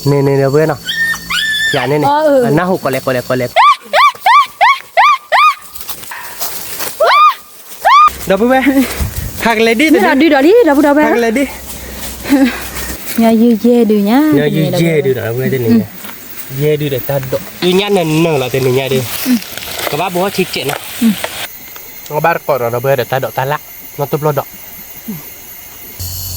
เนี่ยเพื่อนเนาะอย่าเนี่ยหน้าหุกก็เล็กเดี๋ยวเพื่อนหักเลยดิเดี๋ยวดิหักเลยดิnhà dư dê được nhá nhà dư dê được đó พื่อนเดี๋ยวนี้dê được để ta độ dư nhá này nâng là tên nhà đi các bác bố chích chuyện nào các bác còn rồiเพื่อนเดี๋ยวตาดอกตาละนอนตุบโลดอก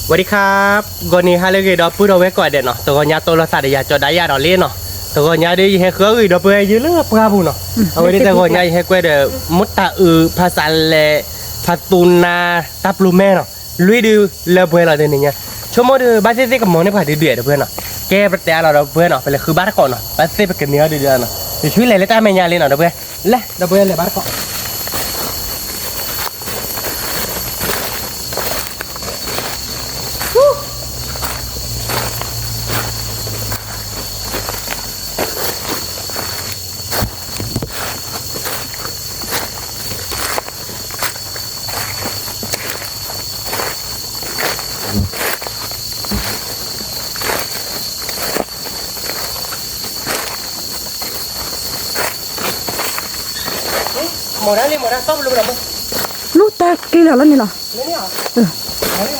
สวัสดีครับก่อนนี้ฮาเลเกดอพูดเอาไว้ก่อนเด็ดเนาะตัวก่อนยาตัวละสัตว์ยาจอได้ยาดอกเล่นเนาะตัวก่อนยาได้ให้เครื่องอีดอกเพื่อยืดเลือดปลาบุเนาะเอาไว้ที่ตัวก่อนยาให้กล้วยเดมุตตาภาษาเลภาตูนาตาปลูแม่เนาะลุยดูเลือเพื่อเราเดี๋ยวนี้ชั่วโมงบ้านเซ่กับหมอเนี่ยผ่านเดือดเพื่อนเนาะแกประเดี๋ยวเราเพื่อนเนาะไปเลยคือบ้านก่อนเนาะบ้านเซ่ไปกันเนื้อเดือดเนาะเดี๋ยวช่วยเลยแล้วตาแม่ยาเลยเนาะเพื่อนเลยเพื่อนเลยบ้านก่อนหมดแล้วต้มลูกแล้วลูกตากี่แล้วนี่หรอนี่เหรอ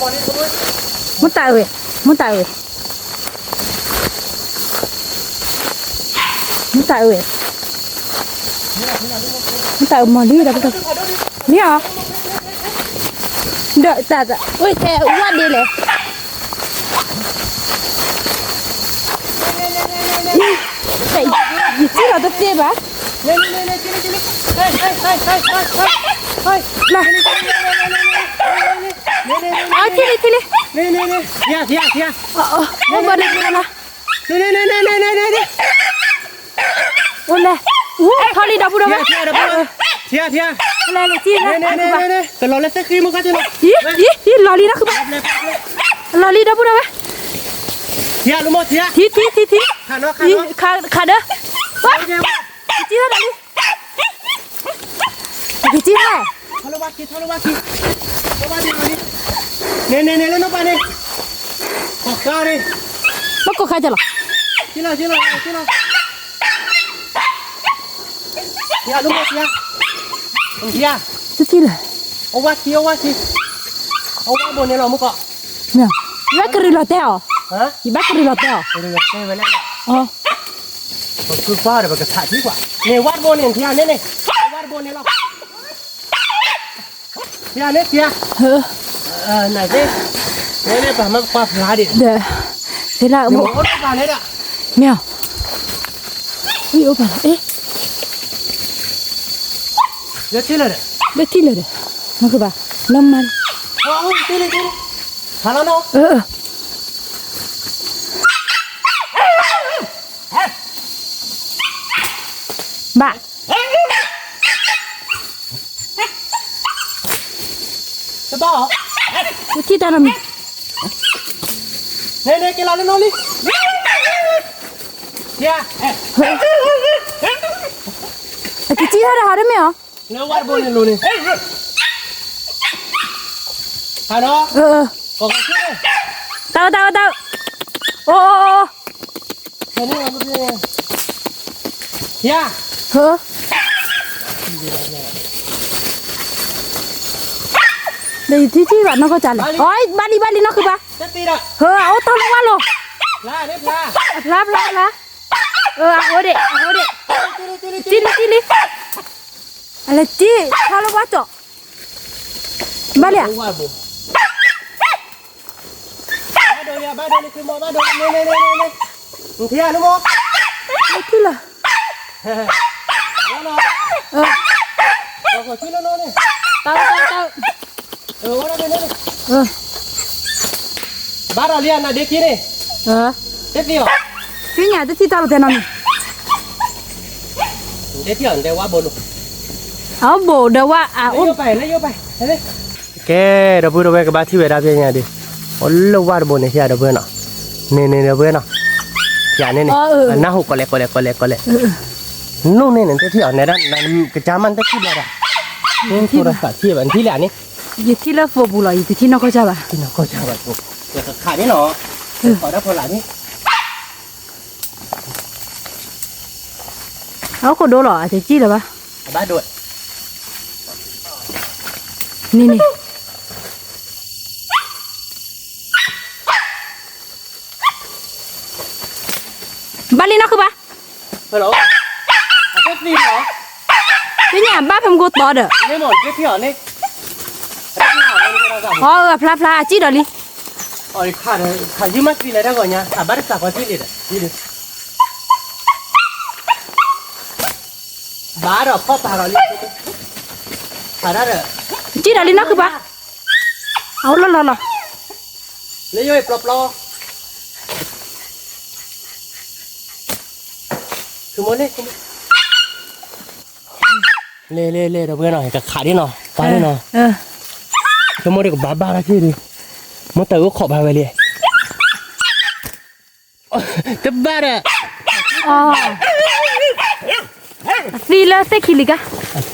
หมดด้วยมุตตาเอ้ยมุตตามาดีแล้วก็นี่เหรอเดี๋ยวแต่โอ้ยแต่อ้วนดีเลยแต่ยี่สิบเราต้องเจ็บอ่ะนี่เฮ้ยมาอ๋อทีนี้นี่เทียอ๋อมาเลยนะนี่โอ้เลยโอ้ทอลีดับบุระเทียอะไรเลยจีนะนี่แต่เราเล่นสักครีมมันก็จะหนุกยี่ลอลีนะคือลอลีดับบุระเทียรู้มั้ยเทียขาเด้อว้าจีนะดังจีนะทะลุวัดทีนี่แล้วน้องปานี่ขอข้าวดิมันก็ใครจะหรอจีเรารู้มั้ยเทียจีเลยเอาวัดทีเอาวัดบนนี้เรามุกอ่ะเนี่ยยี่บ้ากรีลอเต้อฮะยี่บ้ากรีลอเต้อเต้ไปแล้วอ๋อคือฟ้าเดี๋ยวมันจะถ่ายที่กว่าเนี่ยวัดบนเนี่ยเทียนี่วัดบนเนี่ยเราเทียเนี่ยไหนสิเนี่ยป่ะมันฟ้าพลาดิเดี๋ยวเสร็จแล้วโอ้ยป่ะเนี่ยแมวอุ้ยโอ้ป่ะเอ๊ะเดี๋ยวที่เลยมันคือป่ะลมมันโอ้ยที่เลยฮาโลโน่บ้าจะบ้าที่ตาหน้ามีเนี่ยกินอะไรโน่ลี่เนี่ยไอ้ที่ท่าได้ไหมอ๋อเนี่ยวัดบนนี่ลูนี่ฮัลโหลก็คือเต่าโอ้เนี่ยมันเป็นเฮียเดี๋ยวที่แบบน้องก็จัดเลยโอ้ยบ้านนี้น้องคือป่ะเอาทำว่าหรอลาเอาเด็จีอะไรจีทำว่าจ่อบ้านเลยบ้านี่คือบ้าเนี่ยเทียรู้มั้ยที่ละก็ที่แล้วเนี่ยเต่าว่าเป็นนี่บ้าเราเรียนนะเด็กที่นี่เด็กที่หรอที่เนี่ยที่ตาเราเท่านั้นเด็กที่อ่อนแต่ว่าบนเอาโบเดี๋ยวว่าอุ้มไปแกเราพูดเอาไว้กับบ้านที่เวลาเพียงไงดิโอ้ลูกว่าบนเนี่ยเชียร์เราเพื่อนเนาะเนี่ยเพื่อนเนาะอย่าเนี่ยหน้าหุกก็เล็กนู่นนี่เที่ยวในด้านนั้นกระจามันได้ที่ไหนล่ะนี่โทรศัพท์ที่แบบที่แหล่นี่ยี่ที่ละฟัวบุหรี่ยี่ที่นกก็จะแบบที่นกก็จะแบบเดี๋ยวขาดนี่เนาะขอได้พอหลานนี่ เอาคนโดนหรอจะจี้หรอปะ บ้าด้วย นี่นี่บ้านนี้นะคือปะ ฮัลโหลก็ซีเหรอ นี่เนี่ยบ้านผมกูต่อเด้อ นี่หมดเพี่หรอนี่อ๋อพลาพลาจี้เดี๋ยวนี้ อ๋อขาดยืมมาซีเลยได้ก่อนเนี่ยขาบ้านสักวันที่เลยที่เลยบ้าหรอพ่อตาเราเลยขาได้เลย จี้เดี๋ยวนี้นะคือปะเอาละ เลยย่อยปลอบคือมันเนี่ยเล่เราเพื่อนหน่อยกับขาดิหน่อยตาดิหน่อยคือมันเด็กบ้าแล้วที่ดิมันแต่ก็ขอบไปเลยจะบ้าอ่ะ อ๋อฟรีแล้วเซ็กคิลิกะ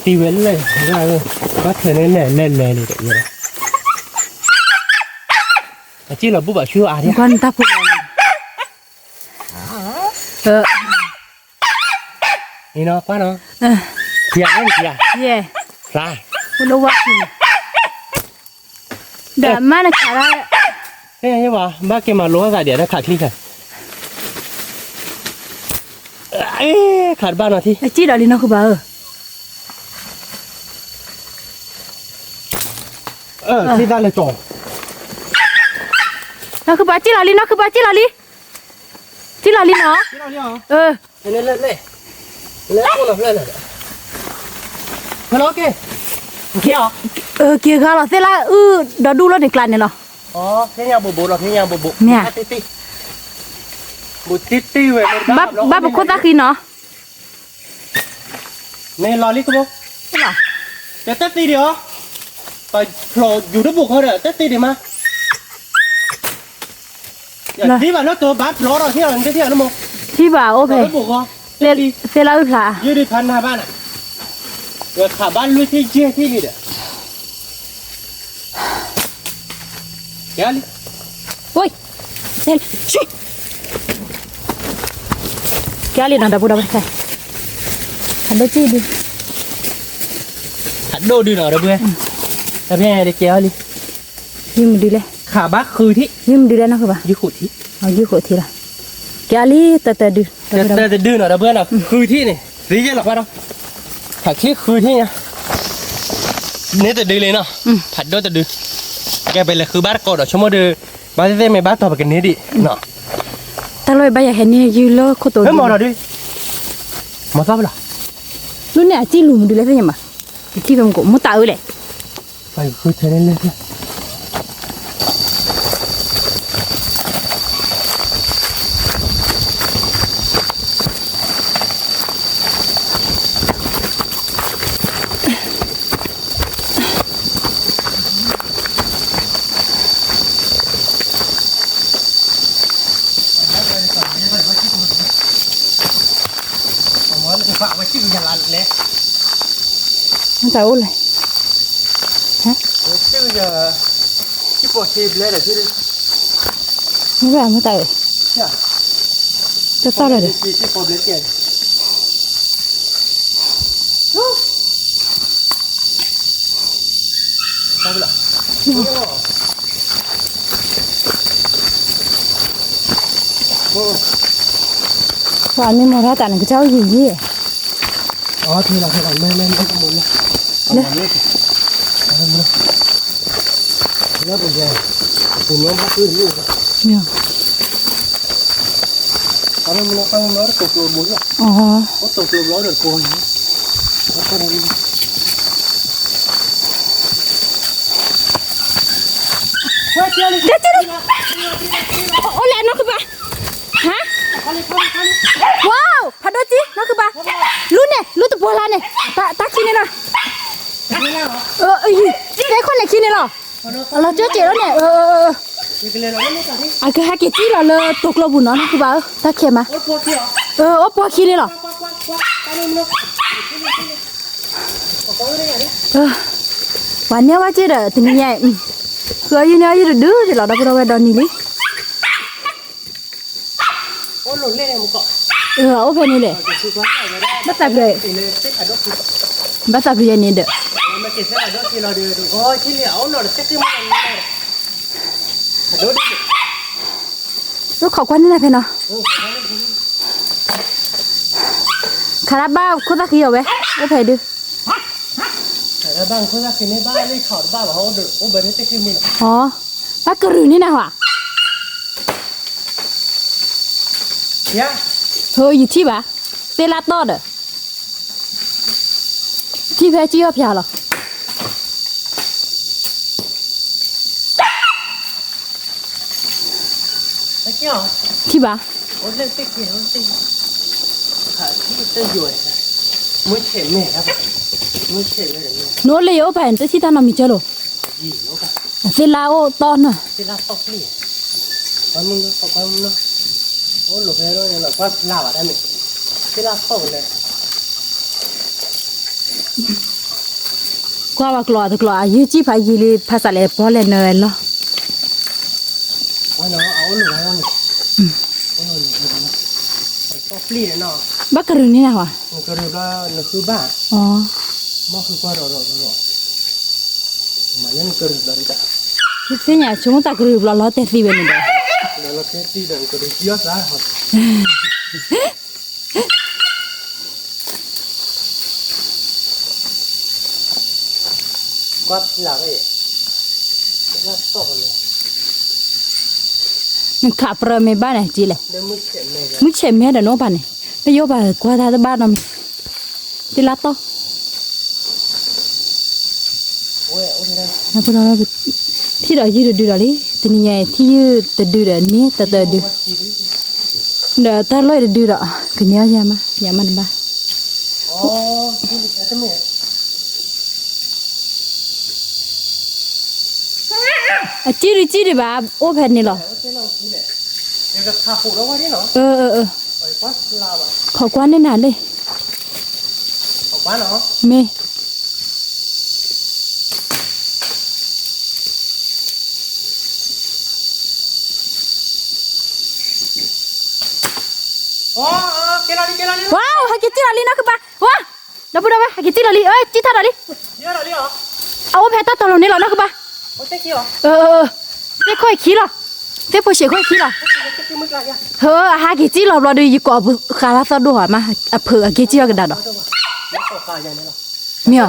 ตีเว้นเลยก็เธอเนี่ยเล่นเลยเดี๋ยวนี้จีเราบุบชื่ออะไร กันตาปุ๊บนี่เนาะป้าเนาะเขียนไม่เขียน เย่ ไร คุณรู้ว่าคินเดี๋ยวมานะขาได้ เฮ้ยยังวะบ้าเกมาล้วนใส่เดี๋ยวได้ขาดคลิกกันขาดบ้านหน่อยที่ จี้เดี๋ยวนี้นะคือปะที่ได้เลยจง นะคือปะจี้เดี๋ยวนี้นะคือปะจี้เดี๋ยวนี้จี้เดี๋ยวนี้เนาะ ที่เราเนี่ยเหรอ เล่ เล่พวกเราเล่นเลยฮัลโหลเก๋เกี่ยว เกี่ยวกับเราเสร็จแล้วเดี๋ยวดูรถในกลางเนี่ยเนาะ อ๋อเที่ยงบุบเราเที่ยงบุบติบุติเว้ย บ้าเป็นคนตาคีเนาะ ในลอรี่กูบอก เหรอ จะเต้นตีเดียวไปโผล่อยู่ด้วยบุกเขาเด้อเต้นตีเดียวมาอย่างที่ว่าแล้วตัวบัสล้อเราเที่ยวเที่ยวนะโม ที่บ่าโอเค ด้วยบุกเขา เสร็จแล้วพลา ยืดพันหน้าบ้านอ่ะเดี๋ยวขาบ้านลุยที่เจี๊ยที่นี่เด้อแกลิ โอ้ยเสร็จช่วยแกลีน่ะดับบุดับใส่ขันได้จี้ดิ ขัดโดดูหน่อยเด้อเพื่อนแต่พี่เด็กแกลิ ยิ้มดีเลย ขาบ้าคือที่ ยิ้มดีเลยนะคือปะ ยืดขุดที่ เอายืดหัวทีละแกลีแต่ดื้อ แต่ดื้อหน่อยเด้อเพื่อนอ่ะคือที่นี่รีเจหรอกว่าเราผักที่คือที่เนี่ยนี่แต่ดื้อเลยเนาะผัดโดแต่ดื้อแกไปเลยคือบ้านก่อนชั่วโมงเดือบ้านเต้ไม่บ้านต่อไปกันนี้ดิเนาะ ตลอดไปอยากเห็นนี่ยืนโลโคตร เฮ้ยมองเราดิมาทราบหรอ รุ่นเนี่ยจี้หลุมดูเลยใช่ไหมจี้เป็นกูมุตตาเลย ไปคือเธอเล่นเลยฝากไว้ที่ยันลันเลย มุตตาเลยฮะ ชื่อที่ปวดชีพเลยแต่ชื่อ ไม่เป็นมุตตาเลยจะต่อเลย ที่ปวดเลยเกี่ยทราบหรอวันนี้มาแล้วแต่หนึ่งเจ้าหญิงยี่ อ๋อทีละไม่ขโมยนะขโมยเลยแล้วเป็นไงผมน้องพักขึ้นลูก เนี่ย ตอนนั้นมันต้องน้องตกลงบุญอ่ะ อ๋อ ก็ตกลงร้อนเดือดโกนแล้วก็นั้นเฮ้ยเจ้าโอ้แหละน้องคือปะฮะว้าวพัดโดจีน้องคือปะรู้เนี่ยรู้ตัวละเนี่ยตาขี้เนี่ยนะได้คนไหนขี้เนี่ยหรอเราเจอเจแล้วเนี่ยอ่ะคือฮักกี้จีเราเลยตกลงบุญเนาะคือปะตาเขียมาโอ้ปวดขี้เนี่ยหรอวันนี้ว่าเจอเด้อถึงเนี่ยคืออยู่เนี่ยอยู่ดื้อที่เราได้พูดเอาไว้ดอนนี่ลิ โอ้หล่นเล่นมุกเกาะ ô phê này để bắt tập rồi bắt tập rồi này được mà kể ra là đó thì là được thôi khi liệu nó là chắc cái món này đó đi lúc khó quan này phê nào khá là bao có tác hiệu vậy ô phê được là bang có ra cái này ba lấy khảo ba bảo được ô bên này cái mình bác cứ rửa như nào hả yeah thôi gì chi bà tê la to đó chi phê chi hấp rồi đấy chứ chi bà ô lên tích kia ô tích hả chi tới rồi mới chém mẹ á mới chém mẹ đấy nó lấy ô phê tới chi ta nằm mi chơi rồi gì nó cả tê la ô to nữa tê la to đi con mưng nó ô lục này nó là quá lao ở đây mình tê la to này qua bạc lọ thực lọ như chi phải gì đi phá sạch lại bỏ lên nơi lo nó áo lục này không áo lục này to đi này nó bác cứ rửa như nào hả nó cứ được nó cứ ba mà cứ qua rồi mà nhân cứ được rồi đã thế nhà chúng ta cứ rửa lo tết gì bên này nó cái gì đó cứ được giót ra rồi quát là cái nó to này mình khắp rồi mấy ba này chị này để mới chém mấy đàn nó bà này bây giờ bà qua ra ba năm thì lá to ôi đây nó bây giờ thì đó gì được đưa đi thì nhà thì từ đưa đến ní từ đưa đỡ ta lấy được đưa đó cứ nhớ ra mà ba cái mẹ chỉ đi bà ô phê này rồi khó quan đến nào đi mê wow hai cái chiếc lali nó cứ ba wow đâu đâu hai cái chiếc lali ơi chiếc thằng lali ô phê ta tao luôn này nó cứ ba thế khơi khí rồi thế phải xịt khơi khí rồi hai cái chiếc lò đi có khá là sao đồ hả mà phở cái chiếc cái đó miêu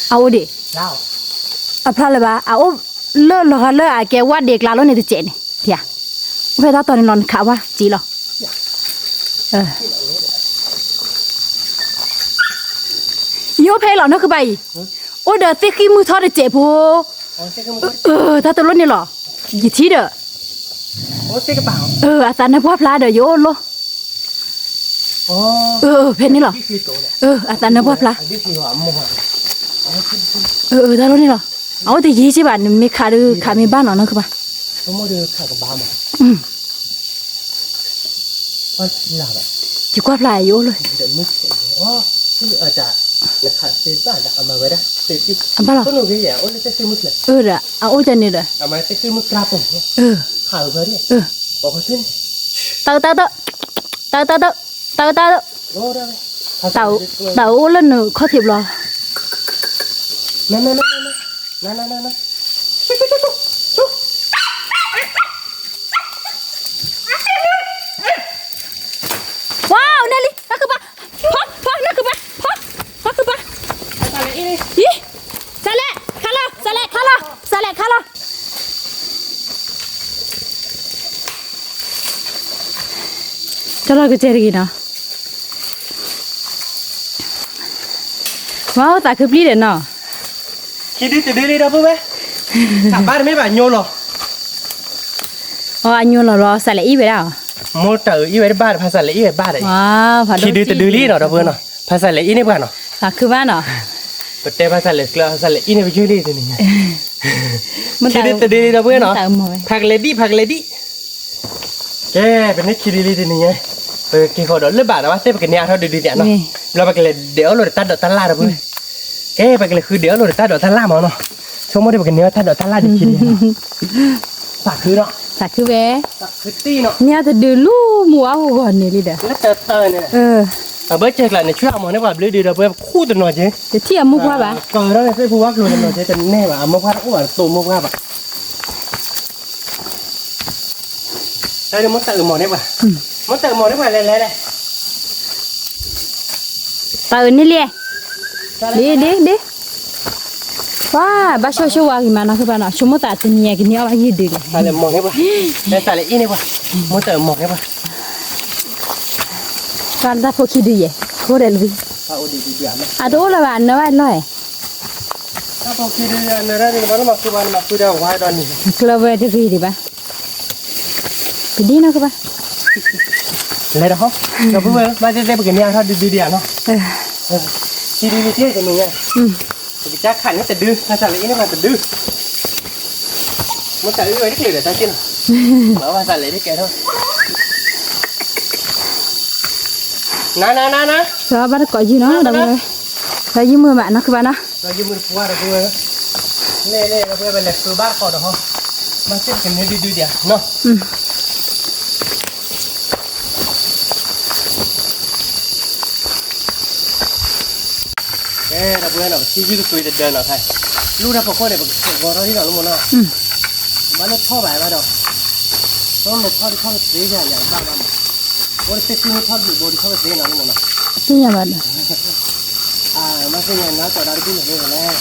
ao đi phá lại ba ao lỡ cái quạt đẹp là nó này thì chết này thì phải ta tao này non khá quá chỉ lo yếu phê lò nó cứ bay ôi đợt thế khi mưa thọ để chết bố ta tao luôn này lò gì thế đó ta nó bóp lá đời vô luôn phê này lò ta nó bóp lá ta luôn này lò ôi thì gì chứ bạn mi khá mi bán nó cứ ba chỉ quát lại vô rồi là khá tê ba đã mà vậy đó tê tê bao lâu có nồi cái gì ôi tê tê mức này rồi ôi chân này rồi mà tê tê mức ra bổng khá ở vậy đi bỏ cái chân tao lên nữa khó thiệp lo nè wow Nelly nó cứ ba nó cứ ba ý sao lẹ khá lo cho nó cái chơi gì nào wow ta cứ đi đến nào khi đi từ đi đâu vậy cả ba mấy bạn nhô rồi anh nhô rồi sao lại ý vậy nào một tờ ý vậy ba phải lại ý vậy ba đấy wow khi đi từ đi nào đâu vừa nào phải lại ý này bạn nào cứ ba nào bật tay phải lại ý này với đi thì này khi đi từ đi đâu vừa nào phạt lại đi cái bên này khi đi thì này cái hồi đó lớp bạn đó thế cái nhà thôi đi nhẹ nó là cái đéo rồi ta đỡ ta la rồi cái cáiคือđéo rồi ta đỡ ta la mà nó xong rồi cái nhà ta đỡ ta la đi khi đi phạt thứ đó สักคือแว ตักคือตีเนาะ เนี่ยจะดูลูมัวหัวนี่ลิเด้อ แล้วเตอเนี่ย เออ เบิร์ดเจอกันในช่วงมองได้ว่าเรื่อยๆเราเบิร์ดคู่ตัวหน่อยเจ๊ จะเที่ยมุกว่าบ่ ก่อนเราได้พูดว่าตัวหน่อยเจ๊แต่แน่ว่ามุกว่าอ้วนตัวมุกว่าแบบได้เดี๋ยวมันเติมมองได้ป่ะมันเติมมองได้ป่ะอะไรเลย ตื่นนี่เลยดิว้าบ้าชัวgimanaคือบ้านอ่ะชั่วโมงแต่ตัวนี้กินเอาไว้ยืดดึง อะไรมองได้ป่ะได้ใส่เลยอีนี่ป่ะมันเติมมองได้ป่ะ การได้พอคิดดีโคตรเลย เอาดีๆอ่ะ อะโดละบ้านน้อยน้อย ถ้าพอคิดดีๆเนี่ยได้เดี๋ยวมันมาคือเดี๋ยวว่าตอนนี้ กลัวเวทีฟีดิบ้าไปดีนะคือบ้า เลยนะฮะเราเพิ่งมาได้ไปกินยาถ้าดีๆเนาะคิดดีๆเท่จะมึงไงจะจักขันนี่แต่ดื้อถ้าใส่เลยอีนี่มันแต่ดื้อมันใส่เลยที่เดี๋ยวจะกินแล้วว่าใส่เลยที่แกเท่านะ ก็บ้านก็ยืนเนาะดังเลยเรายืมมือมานะคือบ้านนะ เรายืมมือผัวเราเพื่อนเล่เราเพื่อนเป็นเหล็กคือบ้านก่อนเหรอมาเส้นกันเนี่ยดื้อเดียวเนาะเราเพื่อนเราชี้ยืดตัวเดินเราใช่ลูกเราพอคนเนี่ยบอกเราที่เราลูกมันเนาะบ้านเราท่อแบบว่าดอกต้องเราท่อที่ท่อเสียอย่างบ้านเราวันเซ็กซี่นี่ท่ออยู่บนท่อเสียหน่อยลูกมันเนาะ ที่ยังบ้าน มาเสียนะต่อดาวที่หนึ่งเลยแล้ว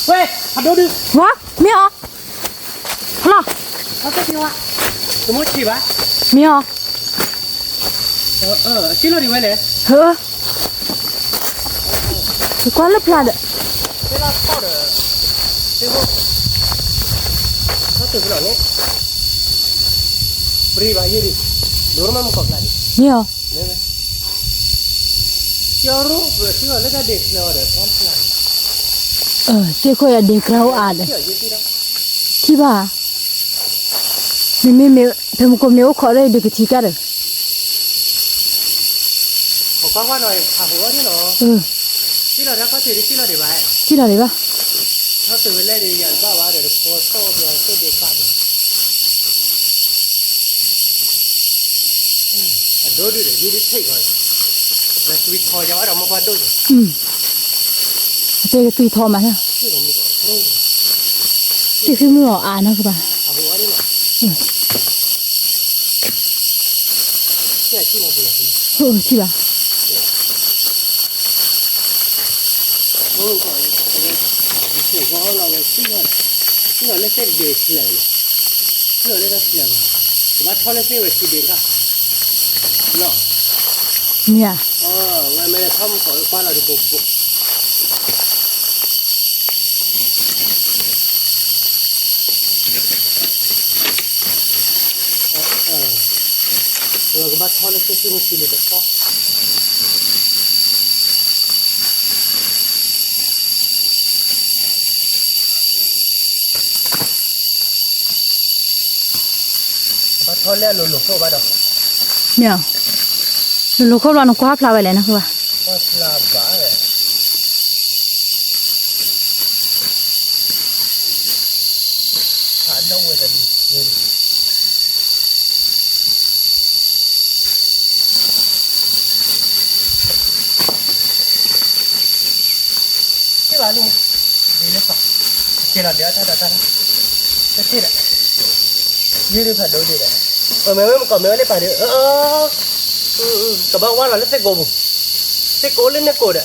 เว้ยขับดูดิ วะมีอ๋อฮัลโหล เขาจะที่ว่าสมมติขี่วะ มีอ๋อ ชิลล์ดีไว้เลย เฮ้อจะกวนลูกพลาด เวลาเข้าเด้อเดี๋ยวเขาตื่นขึ้นหน่อยนี่ปรีบายดิดูมันมันกดอะไร มีอ๋อ เนี่ยเจ้ารู้เผื่อที่ว่าเล็กเด็กเราเด้อพร้อมพลัง เจ้าคุยเด็กเราอ่าน เจ้าเยอะที่เรา ที่บ้ามีเธอมุกมีโอขอได้ดูกี่ทีกันเลย เขาก็ว่าหน่อยขาหัวที่เนาะที่เราแล้วเขาตื่นที่เราเดี๋ยวไป ที่ไหนเลยปะ เขาตื่นเล่นอย่างก็ว่าเดี๋ยวโพสต์โต้เดียวเต้เด็กป้าเดียวดูดิเดี๋ยวยืดเท่ก่อนแล้วสวิตช์คอยาวเรามาบ้านดู เจ้าตุยทอมาเนี่ย ที่เรามีก่อนโอ้ เจ้าคือมืออ่านนะคือปะ ขาหัวนี่เนาะเนี่ยที่เราเป็นอย่างนี้ ที่ปะ โอ้ก่อนดิเสียงของเราเลยที่เราเล่นเส้นเด็กเลยที่เราเล่นได้เสียงแต่ว่าเขาเล่นเส้นเวทีเด็กอะเนาะ เนี่ย วันไม่ได้ทำก่อนป้าเราดูบุกเราก็บ้าเขาเล่นเส้นที่มันสีเหลืองก็บ้าเขาเล่นหลุดๆเข้าบ้าดอก เนี่ยลูกเขาลองกวาดพลาไว้เลยนะคือปะ ว่าลาบ้าเลยขาดเอาไว้แต่ดีที่บ้านนี่ดีเลยป่ะเจริญเดี๋ยวถ้าจะที่ไหนยืดผ่านดูดีเลยแม่มันก่อนแม่ได้ป่ะเดี๋ยวกับบ้านว่าเราเล่นเซ็กโก้เล่นเน็กโก้เด้อ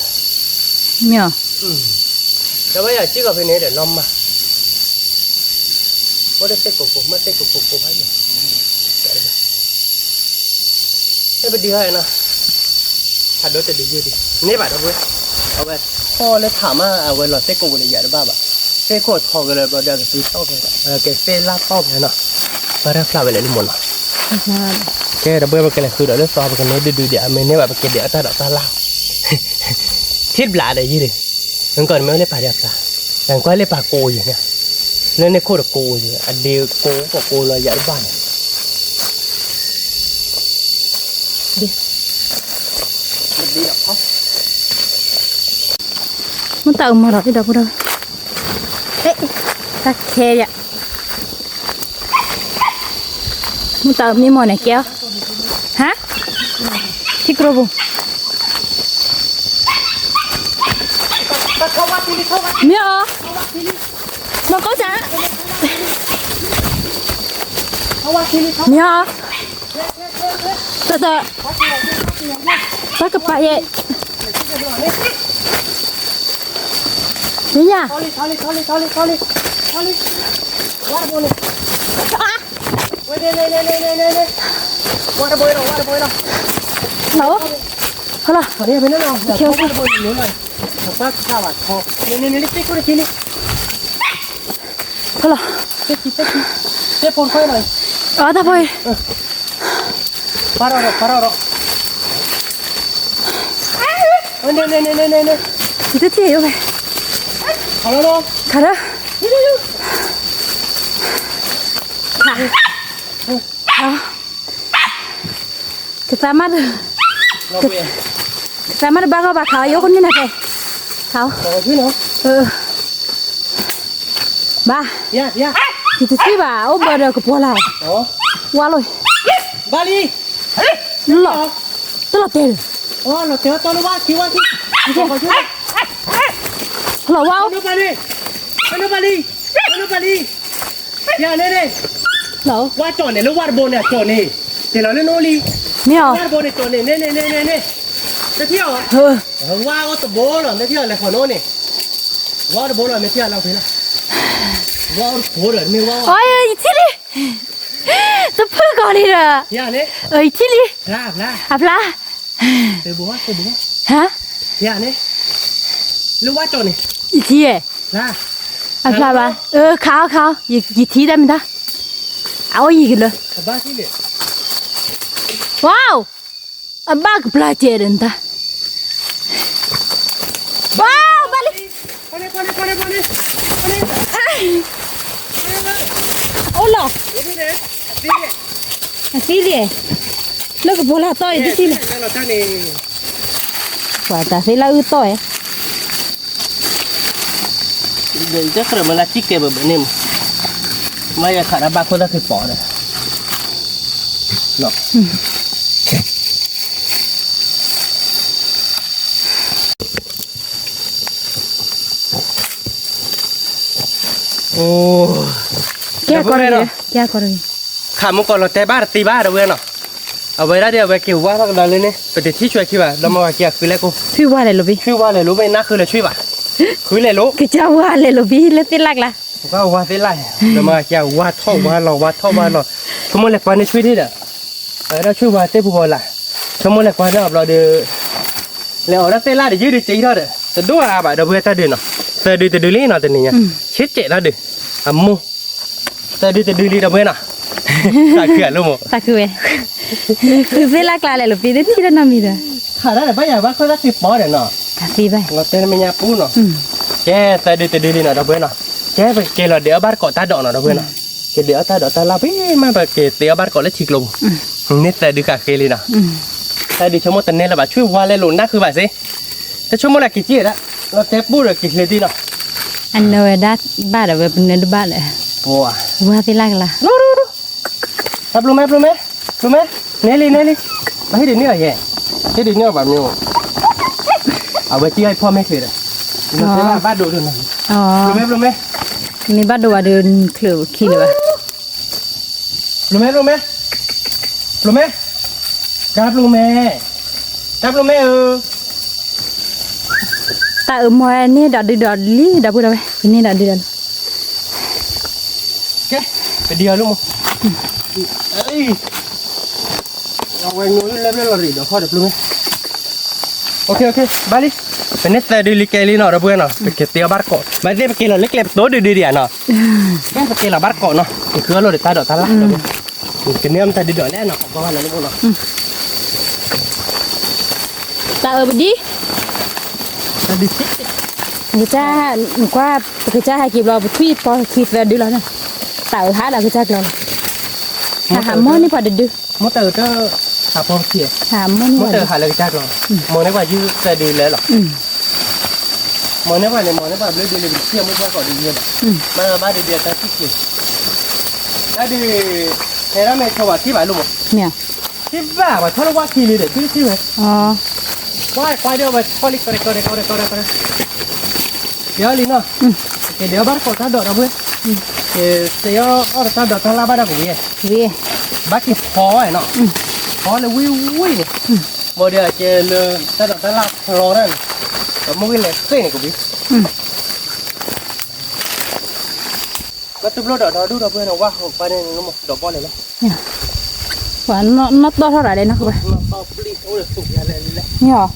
เนี่ย แต่ว่าอยากชี้กับพี่เนี่ยเดี๋ยวล้อมมาว่าได้เซ็กโก้มาเซ็กโก้ให้เนี่ยให้ไปดีให้นะถ้าดูจะดียืดดินี่ป่ะทุกคนเอาไปพ่อเลยถามว่าเอาไว้หลอดเซ็กโก้เลยใหญ่หรือเปล่าเซ็กโก้ทองกันเลยเราเดี๋ยวซื้อชอบเลยเกสเซ่ลาบชอบเลยเนาะมาเรียกฟลาไปเลยหมดเนาะแกดับเบิลมากันเลยคือเดี๋ยวเลือกซอไปกันเนี่ยดูเดี๋ยวไม่เนี่ยแบบเดี๋ยวตาดอกตาลาวทิศบลาได้ยี่ดิมันก่อนไม่ได้ป่าเดียวปลาแต่ก็เลยป่าโกอยู่เนี่ยเรื่องในโคตรโกอยู่อันเดียวโกกับโกเลยใหญ่บ้านดีอ่ะ มันต่างมาหรอพี่ดาวพูดได้ตะเคย มึงตามีหมอไหนแก้วฮะที่กระบุเมียมันก็จะเมียแต่ไปกับไปเย่เนี่ยเรา好了，好的，别弄了，我我我牛了，我把它把掏，你这过来听你，好了，这碰坏了，啊，大伯，把了，那，你的爹有没？好了喽，看着，好，kita mah kita mah bakal yo kon ni nak kau ba ya kita sih ba oh ber ke pola oh waloi bali lo tu lo tel oh lo tel tu lo wa ki lo wow ano bali ya ne lo wa chọn này lo wa bo này chọn này thì nó lên noli mèo wa bo này chọn này nè nó theo à wa có tập bố rồi nó theo là khỏi nô này wa tập bố rồi nó theo làm thế nào wa bố rồi mình wa ôi chili tôi phơi con đi rồi ya này ơi chili ra à pla từ bố hả ya này lúc wa chọn này gì vậy ra à pla ba khao gì tí đây mình ta áo gì kìa ba tí này wow ba cái pla chơi đến ta wow balik Pone. hola así de lo que bola toy đi xin quả ta thấy là ư toy Jadi chắc là mình là chiếc kẹp ở bên em mai là khả năng ba con ta thì bỏ rồi nọ ô क्या करोगे khả một con là té ba tí ba đâu vậy nọ ở bên đó đi ở bên kiểu quá thằng đó lên này phải để thi chuyện khi mà làm mà kia cứ lấy cô phi qua này lobi khi qua này lúc bên nát cứ là truy bà cứ lấy lỗ cái cháu qua này lobi lên tên lạc là qua qua thế lại làm mà kia qua thâu qua lò chúng mình lại qua này truy đi đó ở đó truy qua té bùa lại chúng mình lại qua đó ở được lại ở đó té lại để giữ được chỉ thôi đấy từ đó à bà đâu về ta được nọ từ từ lý nọ từ này nha chết chạy ra được mua từ từ lý đâu về nọ ta cửa luôn mà ta cười cứ tên lạc là lobi đến khi đó nằm đi rồi khả năng là bây giờ bác có rất bỏ để nọ ta phi vậy ngọt tên mình nhà pú nọ che từ đi nọ đâu về nọ che phải kêu là đĩa bát cọ ta đọ nọ đâu về nọ cái đĩa ta đọ ta lao biết mà phải kêu đĩa bát cọ lấy chích lùng nét ta đi cả kêu đi nọ ta đi cho một tuần nên là bà chui qua lên lùn đáคือbà gì ta cho một là cái gì đó nó tép bút rồi cái gì đi nọ anh nói đã ba đã về bên nơi ba lại wow qua tên lạc là no tập luôn mẹ nè đi bà thấy được nữa vậy thấy được nữa bà miêu ở bên kiaพ่อแม่เคยเลยnó sẽ là bát đồ rồi này luôn mẹ mình bắt đầuเดินเคลื่อนขี่เลยวะ luôn mẹ đáp luôn mẹ ta ở ngoài này đã đi đã bữa đâu này đã đi đâu cái đi luôn mà ấy ông nói lên rồi đó khó được luôn ok bali bên này đi cái gì nọ đó bữa nọ cái tiêu bát cọ bên đây cái là lấy cái tối đi nọ cái là bát cọ nọ cái khứa rồi để ta đỡ ta lắc cái niêm ta đi đỡ lẽ nọ có hoàn là như nọ ta ở bên đi ta đi người cha qua người cha hay kịp rồi tweet coi kịp về đi rồi nè ta ở hát là người cha rồi hà món này phải được món từ đó hà phong kia hà món món từ hà là người cha rồi món này phải dư ta đi lẽ rồi món này phải lấy đi kia mới qua gọi đi nhiều mà ba đi ta thích gì ta đi Era me chava ti ba lu mo. เนี่ย Ti ba ba thola wa ki li de ti ti ba. อ๋อ Qua dia ba koli kore. Dia li no. Ke dia bar ko ta do da bu. Ke se yo or ta do ta la ba da ku ye. วี Ba ki pho ai no. Pho le wi ni. Mo dia ke le ta do ta la lo ran. Mo ki le ke ni ku bi. Có tụi lô đó đu đó bên nó qua hộp qua đây nó một đỏ bò này เนี่ยหวานน็อตเท่าไหร่เลยนะคือว่า nó to pli ôi là sụp nhà này này เนี่ยหรอ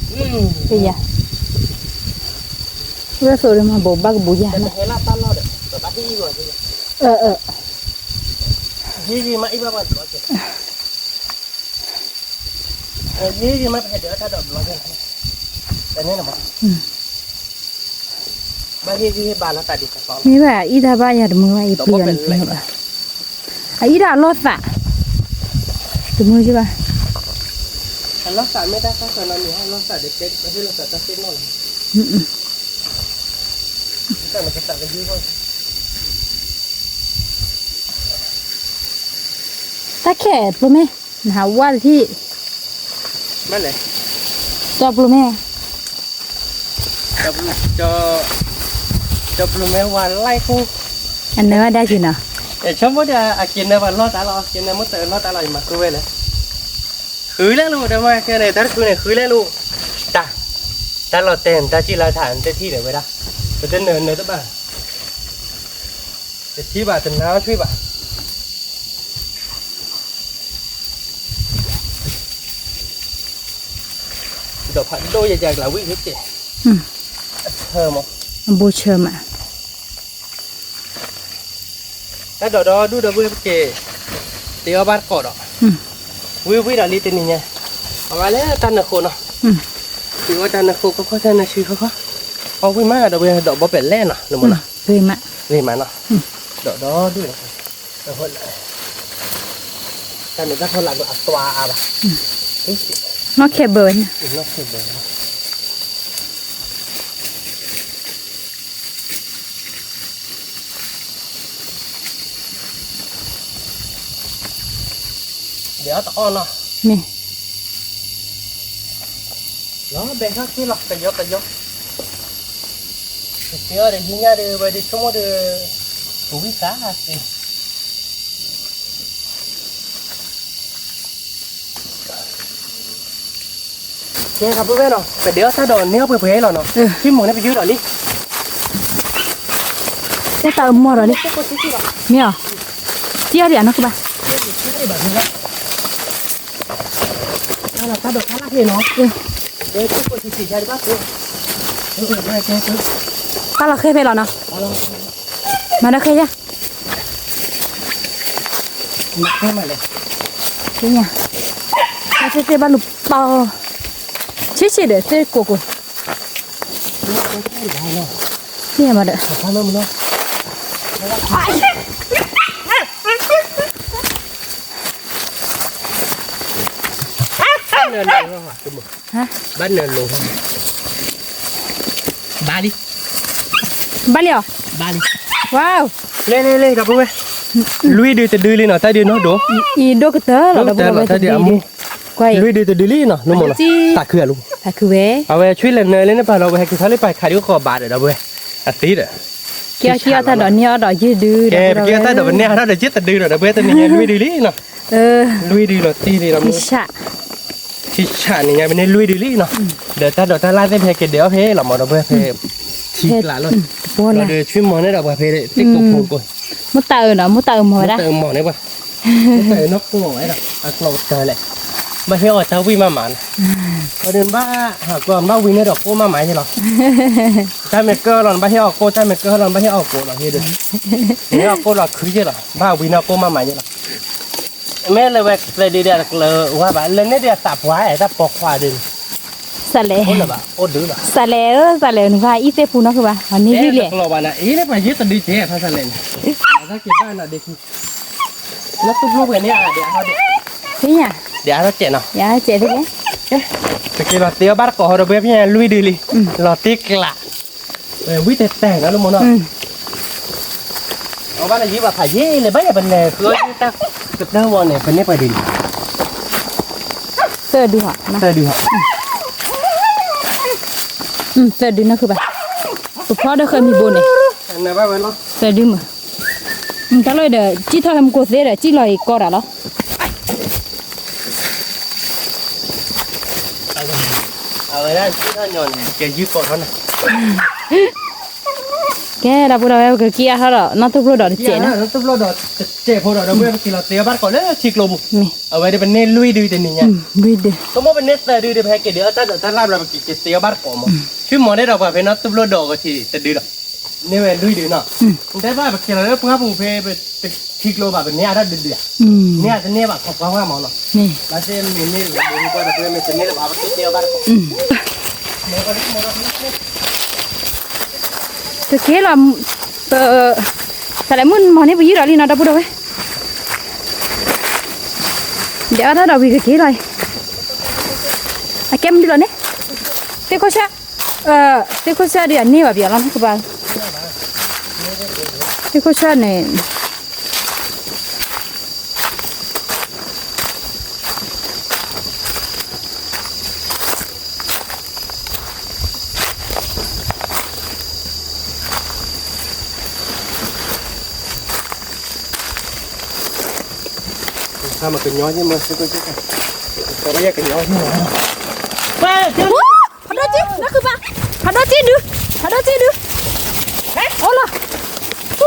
เป็นยังเรื่องสูตรมาบอกบ้ากับบุญยา cái นะ này là tan lo đấy rồi bắt đi rồi gì mà ít bao nhiêu gì mà phải đỡ ta đỡ lo cái này là mà bao gì bà nó tại đi cả con มีแบบอีดาบ้าอย่าดมือไอ้เปลี่ยนจริงป่ะไอ้อีดาลอดสะดมือใช่ป่ะ nó tại mấy ta các cái này hay nó tại để chết cái nó tại ta chết nó cái này cái tại cái gì thôi ตาแขกรู้ไหมหาว่าที่ mấy này จอบรู้ไหม cho plum mèo hoàn lại không อันนี้ว่าได้จริงเนาะ để chấm mất kiến này vào lo ta lo kiến này mất tự lo ta lại mà cứ về này khứ lên luôn đâu mà cái này ta cứ này khứ lên luôn ta lo tiền ta chỉ là thản ta thi để về đó tôi tên nền này các bạn để thi bà từng nào thi bà đọc hẳn đôi dài là quý hết chị thơm không บูเชอร์มา ta đó đu đó vui kì tiêu bát cỏ đó vui là đi tên này nha mà lấy tan là khô nó tiêu tan là khô có tan là suy có vui má đó bây giờ bỏ bể lên à đúng không nào เฮ้ยมะ về mà nó đó đu đó hơn lại ta mình ta hơn lại được toa à bà นอกแค่เบิร์น nó không được để to nó นี่ nó bên khác kia lọc cái gió cái kia để đi nha để về đi chung để thủ vi cá hả gì nghe gặp bữa nào phải đéo sao đòn neo bữa bữa nào nó khi mồi nó bị dưới đòn đi จะเติมหมดเลยเนี่ยเจี๊ยบเดี๋ยวนะคือป่ะ là ta đột phá thì nó để cái của chị ra đi bác luôn ตาเราเคยไปหรอเนาะมาได้เคยจ้ะ mặc thêm mày này จริงอ่ะมาเจ๊บ้านลูกเปาชี้เดี๋ยวเจ๊กูเนี่ยมาเด้อ sao nó nó nền luôn hả bắt nền luôn ba đi บ้านเหรอ ba đi ว้าว lên gặp bố lui đi từ đi lên nào ta đi nó đổ อีโดกเตอร์เรา ta là ta đi amu กวย lui đi từ đi lên nào nó một ta cửa luôn แต่คือเว้ à về chui lên nơi lên nó phảiเราvề cái thằng lấy phải khai đứa kho bạt ở đâu về à tí đấy เกี่ยวถ้าดอกเนี่ยดอกยืดดื้อ kia ta đổ bên này nó để chết ta đi rồi đâu về ta nhìn lui đi lên nào เออ lui đi rồi tí đi làm พิชะ thì chả này bên này lui đi lên nào để ta lai thêm cái đéo thế là mà đâu về thế thì lạ luôn ปวด rồi ละ để chuyên món này đọc về thế đấy tích cực phun coi มุตเตอร์เนาะมุตเตอร์หมดละ tự mỏ này qua tự nó không ngồi đâu à lột trời lại mà hiểu ở tao vi mà mặn có đến ba hả còn ba vi nữa đọc cô mà mãi thế nào cha mẹ cơ lần ba hiểu cô cha mẹ cơ lần ba hiểu cô là như được hiểu cô là khứ chứ là ba vi nào cô mà mãi như là mẹ là về về đi đẹp là hoa bạn lên đấy đẹp tạp hóa ấy ta bọc hoa đừng สะเล ôn là bà ôn đứa là สะเลสะเลหนูว่าอีเซฟูเนาะคือว่าวันนี้พี่เหลี่ย là bà này ý đấy phải giết tao đi thế phải sao lên ra kia ba là để nó tụt lúc này à để nó พี่เนี่ย để nó chạy nào อย่าเจ็บเลย cái là tiêu bát cỏ rồi bếp nha lui đi đi lò tiếc lạ về quý tệ tẻ nó luôn muốn không ở bát là gì bà phải dễ là bây giờ bên này cưới ta ก็เตอร์วันเนี่ยเป็นเนี่ยไปดิ เสื้อดูหรอนะ เตอร์ดูฮะ เสื้อดูนะคือแบบเพราะเด็กเคยมีโบเนี่ย ไหนบ้างเว้ยเนาะ เสื้อดูมั้ยถ้าเลยเดี๋ยวจีทำกูเสียเดี๋ยวจีลอยก่อนแล้วเอาไว้ได้ที่ท่านยนแกยืดก่อนเท่านั้น แกเราพูดเอาก็กี้ฮะหรอน้องตุ๊กโรดอดเจ๋นะ ตุ๊บโลดเจ็บพอเราเมื่อกี้เราเสียบ้านก่อนแล้วชิกลม นี่ เอาไว้ได้เป็นเนลุยดูแต่นี่เนี่ย ดูดิ ก็มันเป็นเนสแต่ดูเดี๋ยวแพ้เกเดี๋ยวถ้าลาบเราไปกินเสียบ้านก่อนมั้งชื่อหมอได้เราแบบเป็นนัดตุ๊บโลดก็ทีแต่ดูดนี่เป็นลุยดูเนาะแต่ว่าแบบเราเพิ่งพูดเพย์ไปชิกลมแบบเนี่ยได้ดูเนี่ยเนี่ยจะเนี่ยแบบของเขาหมอเนาะ นี่ แล้วเช่นมีนี่ดูก็แบบเป็นเเนี่ยแบบเสียบ้านก่อนหมอก็ได้หมอก็ได้ แต่แกเราแต่ละมื้อมันนี่ไปยืดอะไรนะดับพูดเอาไว้เดี๋ยวถ้าเราไปแกเลยแกมันดีแล้วเนี่ยเด็กเขาใช้เดี๋ยวนี้แบบเดี๋ยวเราไม่สบายเด็กเขาใช้เนี่ย ถ้ามันเป็นย้อนเนี่ยมันก็จะแต่ว่าแยกกันย้อนที่ไหนไปเดี๋ยว พัดจีนั่นคือปะพัดจีดูโอ้ล่ะโ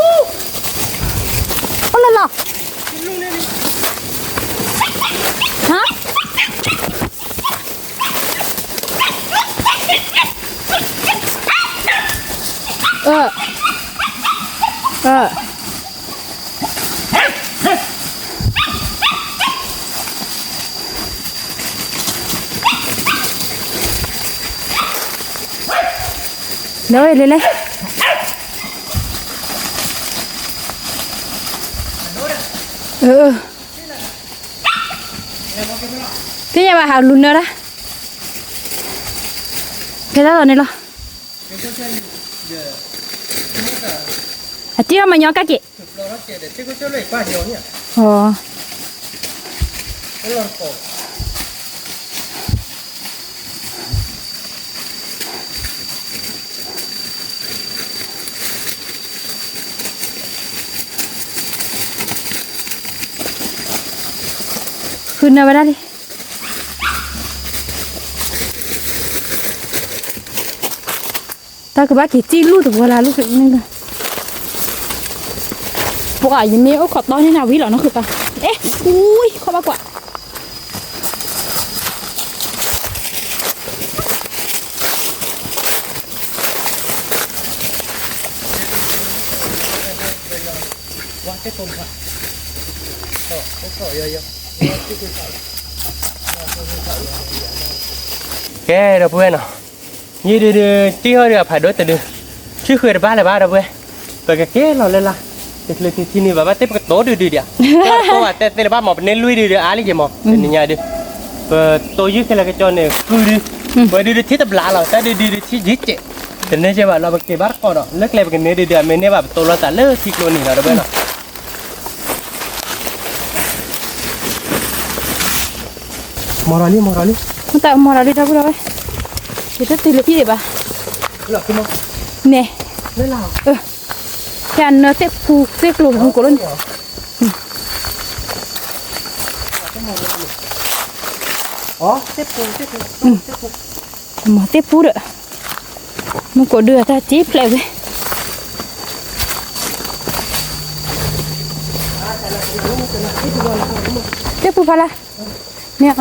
อ้ล่ะฮะเลยcái nhà bà hào luôn nữa đó cái đó rồi này lo chứ mà nhỏ các chịขึ้นเอาไปได้ดิถ้าเกิดว่ากี่จี้ลูกถึงเวลาลูกถึงนึงนะพวกอย่างนี้โอ้ขอต้อนให้นาวิหรอนะคือปะเอ๊ะอุ้ยเข้ามากว่าว่าแค่ตรงค่ะก็เยอะแกเราเพื่อนเนาะยี่ดื้อที่เขาเรียกผ่านด้วยแต่ดื้อชื่อเคยได้บ้านอะไรบ้างเราเพื่อนแต่แกเราเลยล่ะแต่เลยที่นี่แบบว่าเต็มกระโตดื้อเดียวเพราะว่าแต่ละบ้านหมอเป็นเน้นลุยดื้ออะไรอย่างหมอเป็นยังไงดื้อตัวยืดแค่ละกระจรเนี่ยคือดื้อไปดื้อที่ตะบลาเราแต่ดื้อที่ยึดเจ็บแต่เนี่ยใช่ป่ะเราไปเก็บบ้านก่อนเนาะเลิกเลยไปกันเนี่ยดื้อเมเนี่ยแบบตัวเราแต่เลิกที่โคลนี่เราเพื่อนเนาะMorali. Kita morali dah pula, kita tilik ni bah. Lah, cuma. Nè. Lelah. Kan nó tép phu tép lùm không có luôn. Tép phu. Mà tép phu được. Mà có đưa ta chép lại vậy. Tép phu pala. Nè.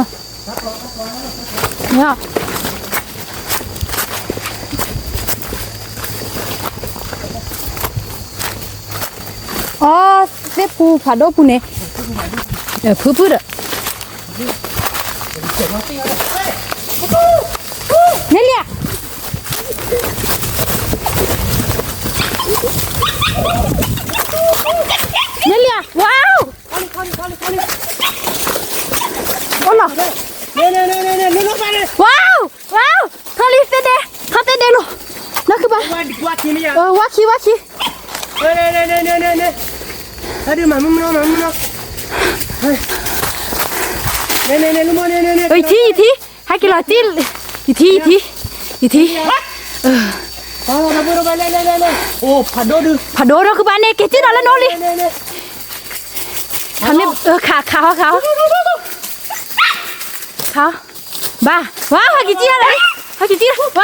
Nè. Tép phu phá đô phu nè. Phu được. Nelia. Nelia, wow. Con. Ola. Nè, nó ba đây. Wow. Thôi đi tên đây. Thôi tên đây luôn. Nó cứ ba. Qua kia đi à. Quá khí. Nè. Hadi mà nó. 네 루모 네 이티 하기로 찔 이티 바로 네 오 파도드 파도로 그 반에 개찌 달라 놀리 네 가면 가 봐 와 하기 찌라 와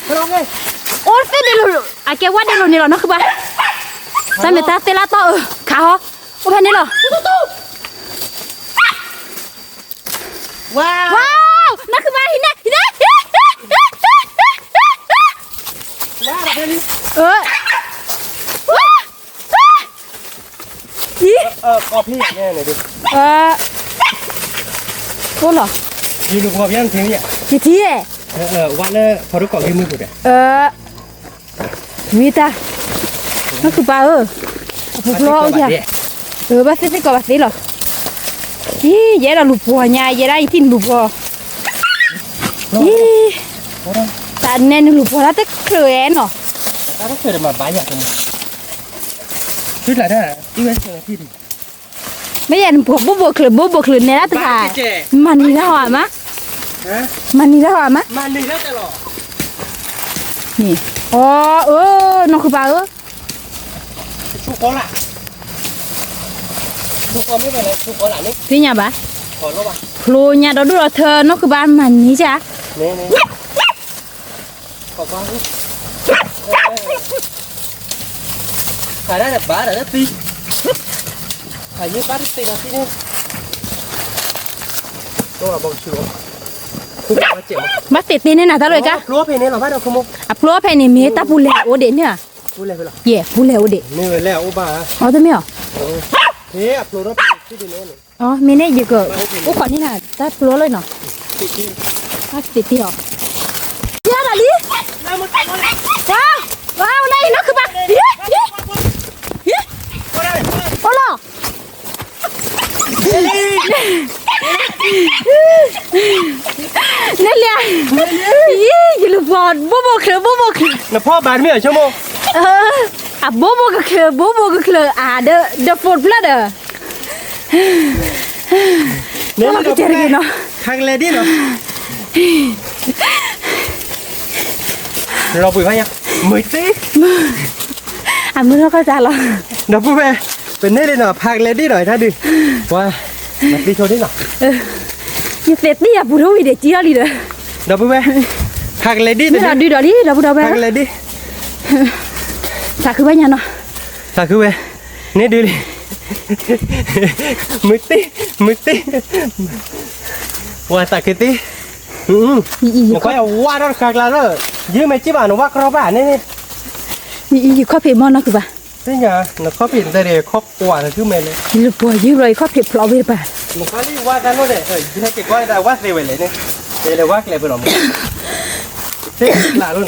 그러게 올세 데로 아게 와데로 니로 너 그봐 사메타 텔라토 가 오반니로 와우 와우 너 그봐 히나 커피 네 네. 몰라 이거 커피 한 병이야. 뒤에 와는 바로 거기 물고래. 위다 nó cứ ba lo kìa bác sĩ có bác sĩ rồi vậy là lụp bò nhà vậy đây tin lụp bò ta nên lụp bò nó tức cười em rồi ta có cười mà bái nhạc rồi chứ là đó đi bên trường thì bây giờ bố cười này đó tức là mà đi ra hòa má mà đi ra hòa má mà đi ra chả lọ nè nó cứ ba chú có lại chú có mấy cái này chú có lại đấy thế nhà bà còn nó bà lô nhà đó đưa thơ nó cứ ban mà ní chả nè có con phải đây là bá là đất ti phải như bá đất ti là ti đi đó là bông chuối không có chịu bác sĩ tin thế nào ta rồi cả lúa thì nên là bắt đầu không lúa phải này mía ta bù lẹ ô đến nữa bù lẹ rồi bù lẹ ô đến nè lẹ ô bà tôi biết thế lúa đó thì đi nữa mía này gì cơ ô còn như nào ta lúa lên nào bác sĩ tiêu ra là đi wow đây nó cứ bạc ô lò nên là gì lụp bò bố khờ làพ่อbán mía ở trong mô bố khờ the food bladder nếu mà cái chơi gì nó thằng lê đi nó rồi bùi vai nhá 10 tí mới nó có ra rồi nó bùi về bên đây nó thằng lê đi rồi ra đi qua mà đi cho đi nào như thế đi bùi đâu để chia đi rồi nó bùi về thằng lê đi rồi đi rồi đi đâu bùi đâu về thằng lê đi sao cứ bây giờ nó sao cứ về nè đi đi 10 tí qua tại cái tí nó quay qua đó khác là đó dưới mấy chiếc bàn nó vác rau bản này gì có phải món nó cứ bà thế nhở nó có biển ra để khóc quả là thứ mày này lụp bò dưới rồi có phải plau về bà nó có đi qua ra nó để ở dưới cái quay ra vác về lại này đây là vác lại vừa lòng thế lạ luôn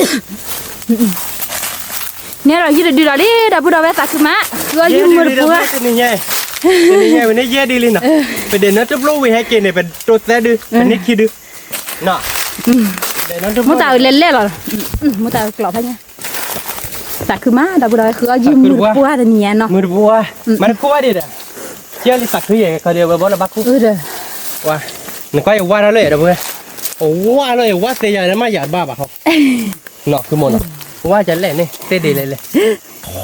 nè rồi dưới đi rồi đi đâu bữa đâu về ta cứ má rồi dưới mưa bùa bên này dễ đi lên nào phải để nó trấp lô về hai kia này phải trôi ra đưa phải nít kia đưa nọ để nó trấp muốn tao lên rồi muốn tao lọp nha ta cứ má đâu bữa đâu cứ dưới mưa bùa thì nhẹ nó mưa bùa mà nó qua đi rồi chơi đi sạc thứ gì cái điều bố là bắt cú rồi qua nó quay qua nó lấy đâu bữa qua nó qua thế giờ nó mà giả ba bà không nọ cứ một nọ qua chả lẽ này tê đi lại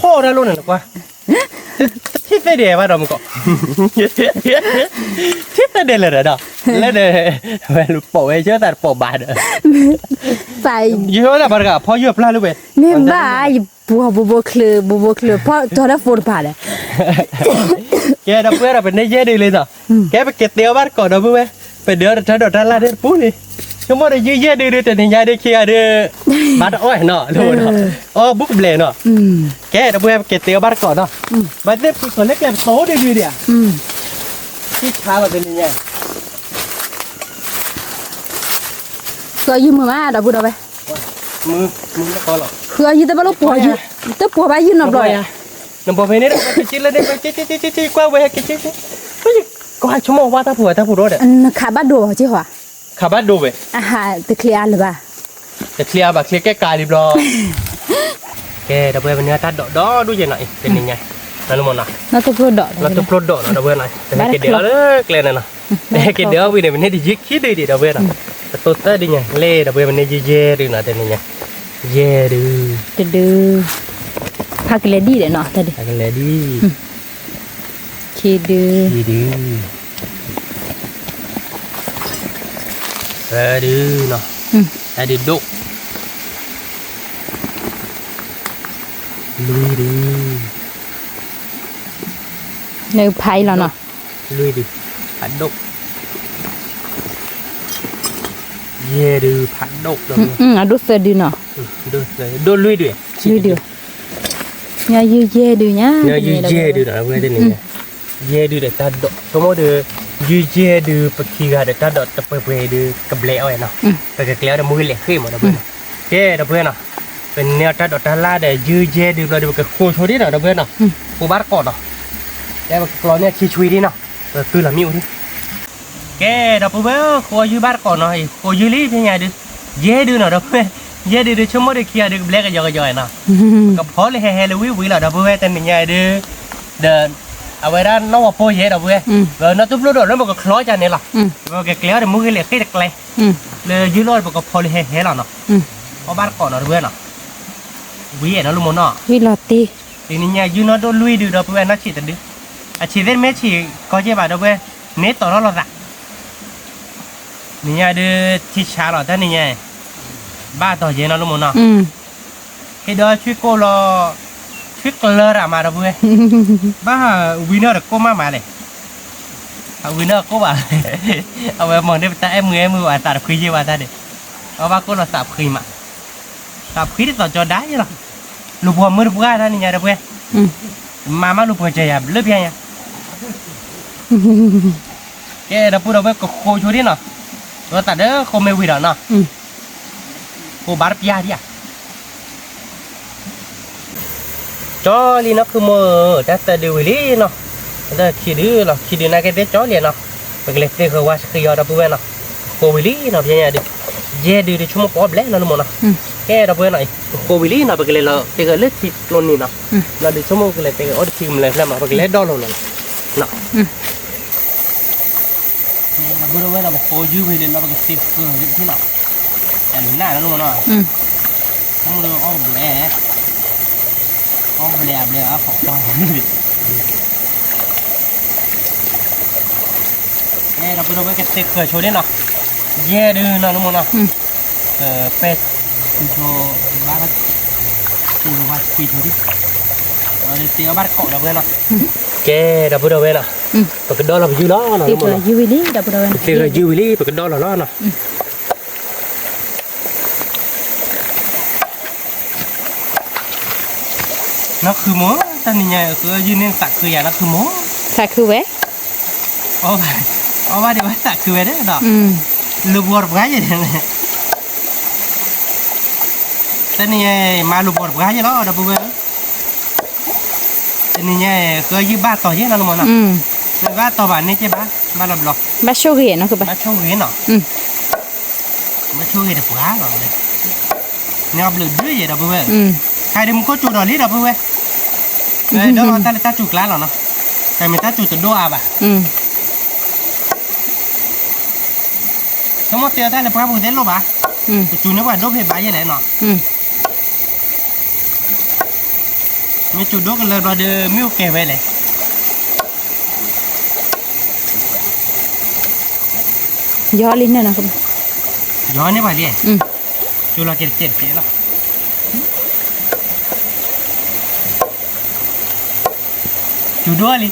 thô ra luôn này qua thiết tê đi vào đâu mà có thiết tê đi là đó lấy để về lụp bộ ấy chứ ta bộ bà nữa phải giờ là bà cả phô dập la luôn vậy nên bà bùa khờ phô cho nó phô bà đấy cái đó bữa là bên đây dễ đi lên rồi cái bị kẹt tiêu bắt còn đâu bữa bên đó ra la đến phú đi chúng ta đi dễ đi từ nhà đi kia đi bắt ôi nọ luôn nọ bút lệ nọ cái đó bữa kẹt tiêu bắt còn nọ bắt tiếp còn lấy kẹp số đi đi à cái tháo vào bên nhà rồi như mà đâu bữa đâu vậy mưa nó to lắm rồi như tao bắt lúc bùa như tao bùa bao nhiêu năm rồi nó bỏ về đây cái chi lên đây cái chi qua về cái chi có hai chúng mày qua ta phụ rồi đấy khá bắt đồ chứ hả khá bắt đồ về từ clear rồi bà từ clear cái cài đi rồi cái đâu về bên nhà ta đó đuôi gì này bên này นั่นรู้มั้งนะ nó tôi vừa đỏ เราตัวโปรดดอกเราเบื่อหน่อยแต่เดี๋ยวเลยเกลียนน่ะแต่เดี๋ยววิเนี่ยมันเนี่ยดิจิคิดดีเราเบื่อน่ะแต่ตัวเตอร์ดิเนี่ยเล่เราเบื่อมันเนี่ยเย่ดีนะแต่เนี่ยเย่ดี từ từ phạt cái đi để nọ ta đi อะไรดี khi đưa ดีดีดีเนาะดีดุลุยดี nơi phai là nọ ลุยดีผัดดุเย่ดีผัดดุเรา à đốt sơ đi nọ ดูเลยดูลุยด้วย đi được nhà dư dê đi nhá เนี่ยยูเย่ดูนะเว้ยเดี๋ยวนี้เย่ดูเด็ดตาดสมมติเดี๋ยวยูเย่ดูปะคีกาเด็ดตาดตะเปเปดูกับเลี้ยวไอ้เนาะแต่กับเลี้ยวเดี๋ยวมือเลี้ยขึ้นหมดนะเพื่อนเย่นะเพื่อนเนาะเป็นเนี่ยตาดตาล่าเดี๋ยวยูเย่ดูเราดูกับโคชดีเนาะเพื่อนเนาะโคบาร์ก่อนเนาะแต่กับกลอนเนี่ยชีชุยดีเนาะคือละมิวที่แกเดี๋ยวเพื่อนโคยูบาร์ก่อนเนาะโคยูรีเป็นไงดูเย่ดูเนาะเพื่อนเย่ดูชั่วโมงเดียวขี้ดูเลี้ยกันย่อยๆเนาะกับพอเลยเฮเลยวิวละเดี๋ยวเพื่อนแต่เป็นไงดูเดินเอาไว้ด้านนอกโพเยเดี๋ยวเพื่อนน้าตุ๊บลูดแล้วมันก็คล้อยจานนี่หรอมันก็เกลียวเดี๋ยวมือเลี้ยขึ้นเกลียเลยยืดรอดมันก็พอเลยเฮแล้วเนาะเอาบ้านก่อนเนาะเพื่อนเนาะวิ่งเนาะลุงมเนาะ vi lọt đi ทีนี้เนี่ยยืนเนาะโดนลุยดูเดี๋ยวเพื่อนน่าฉีดแต่ดึฉีดได้ไม่ฉีดก็เจ็บอ่ะเดี๋ยวเพื่อนเน็ตต่อเราละนี่เนี่ยดูที่ช้าหรอท่านนี่เนี่ยบ้าต่อเย็นเนาะลุงมเนาะให้เดี๋ยวช่วยโกรอช่วยเกลือมาเดี๋ยวเพื่อนบ้าวินเนอร์ก็มาเลยเอาวินเนอร์ก็ว่าเอาไว้มองได้แต่ไอ้มือว่าตัดคุยเยอะว่าท่านเด็กเอาว่าก็เราสับคุยมาสับคุยที่ต่อจอได้หรอลูกบัวมือลูกบัวท่านนี่ไงเดี๋ยวเพื่อนมาลูกบัวใจยับเลือบยังไงแกเดี๋ยวพูดเอาไว้ก็โคชูดิเนาะเราตัดเด้อโคไม่วิดเนาะโคบาร์ปียาดิอ่ะจอลีnó cứ mơ đã ta điều lý nó đã khi đứa này cái tết chó liền nó phải lấy tết qua khi giờ đã bữa nó cô lý nó bây giờ đi giờ đi chúng nó có lẽ nó mà nó cái đó bữa này cô lý nó phải lấy là tết cái lết thịt luôn nè nó đi chúng nó lấy tết ở thì mình lấy mà phải lấy đo luôn nó bữa đó mà cô dư về lên nó phải tết cơ thế nào em nãy nó luôn nó không được ôm lẽ ông bèo bèo học trò nghe là bây giờ cái tết khởi chỗ đấy nào dê đưa nó đúng không nào pet cho ba cái từ qua phi chỗ đi rồi tiêu bắt cọ đâu bên nào cái đâu bây giờ bên nào cái đó là dư đó nào tiếp là dư lý đâu bây giờ cái là dư lý cái đó là nó nào nóคือหมูตอนนี้ไงคือยืนเน้นสักคืออย่างนั้นคือหมู sao cứ vậy เอาว่าเดี๋ยวสักคือได้หรอลูกบอลบ้าอย่างนี้ตอนนี้ไงมาลูกบอลบ้าอย่างนั้นดับเบิ้ลตอนนี้ไงคือยืมบ้านต่อเยอะนะลุงมนะบ้านต่อบ้านนี่ใช่ปะบ้านหลับ ba số ghế nó cứ ba บ้านช่องเวียนเนาะบ้านช่องเวียนเด็กบ้าหรอเลยเนี่ยเอาเบลือด้วยดับเบิ้ลใครเดี๋ยวมึงก็จูดอลี่ดับเบิ้ลเดี๋ยวเราตาจูกล้าหรอเนาะแต่ไม่ตาจูจะดูอ่ะบ่ะสมมติเตียวท่านเนี่ยพระบุตรเต้นรูปอ่ะจูนึกว่าดูเพย์บ้าอย่างไรเนาะไม่จูดูกันเลยเราเดินมิวเกไว้เลยย้อนลิ้นเนี่ยนะคุณย้อนนี่ป่ะเนี่ยจูเราเจ็ดแล้วจูดูอะไร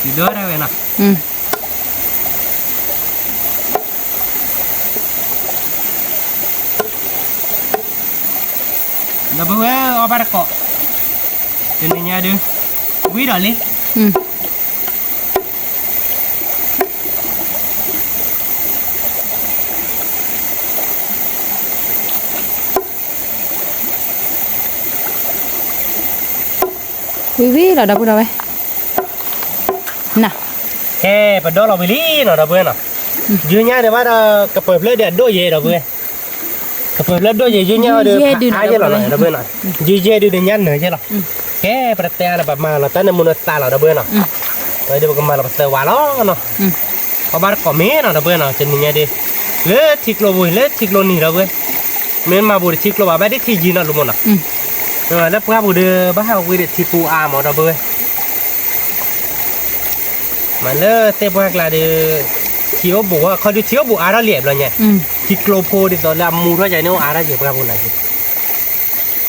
จูดูอะไรเว้ยนะดับเบิ้ลเอาไปรักเกาะเป็นยังไงดูวิ่งหรอลิวิlà đâu rồi nè แค่ไปดูเราไปลีเนาะดับเบิ้ลเนาะยืนยันเลยว่าเรากระเปิดเลยเด็ดด้วยเย่ดับเบิ้ลก Tapi lah do je nya ada aja lah dah benar. Je dia nyan ne je lah. Ke pertanyaan apa malah tan mun ta lah dah benar. Tapi dia bukan malah pasal walo no. Kabar komen dah benar cennya dia. Le tiklo ni dah be. Men ma bu tiklo ba dia tiji na lu mona.แล้วพระบุเดบ้าวิเดทิปูอาหมอระเบยมันเลอะเตะพวกเราเดเที่ยวบัวเขาดูเที่ยวบัวอาราเลียบเลยเนี่ยทิโกลโพดิตอนแรกมูร้อยใจเนี่ยอาราเลียบพระบุญไหน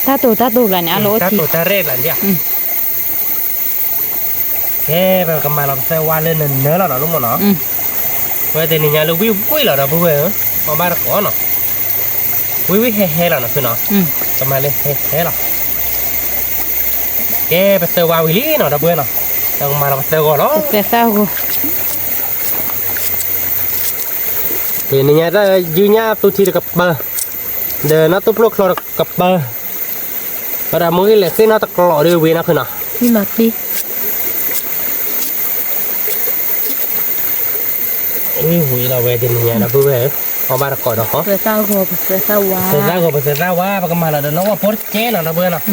ตาโตละเนี่ยโลที ตาโตตาเรศอะไรเนี่ยแค่แบบกำมาเราเซวาเล่นเนื้อเราเนาะลุงหมอเนาะเว้ยแต่เนี่ยเราวิเราระเบยเอาบ้านก่อนเนาะวิเฮ่เราเนาะคือเนาะกำมาเลยเฮ่เราแกไปเซวาวิลีเนาะดับเบิ้ลเนาะต้องมาเราเซวก่อนเนาะ เปซ่ากู ทีนี้เนี่ยจะยืนเนี่ยตัวที่กับเบอร์เดินนัดตัวพวกเรากับเบอร์เวลามือเล็กสินัดตะกร้อด้วยวีนะคือเนาะ นี่หลอดดิ วีเราเวทีนี้เนี่ยดับเบิ้ลเอามาตะกร้อเนาะ เปซ่ากูเปซ่าว่า เสร็จแล้วก็ไปเสร็จแล้วว่าปากมาเราเดินน้องว่าโพสเจนเนาะดับเบิ้ลเนาะ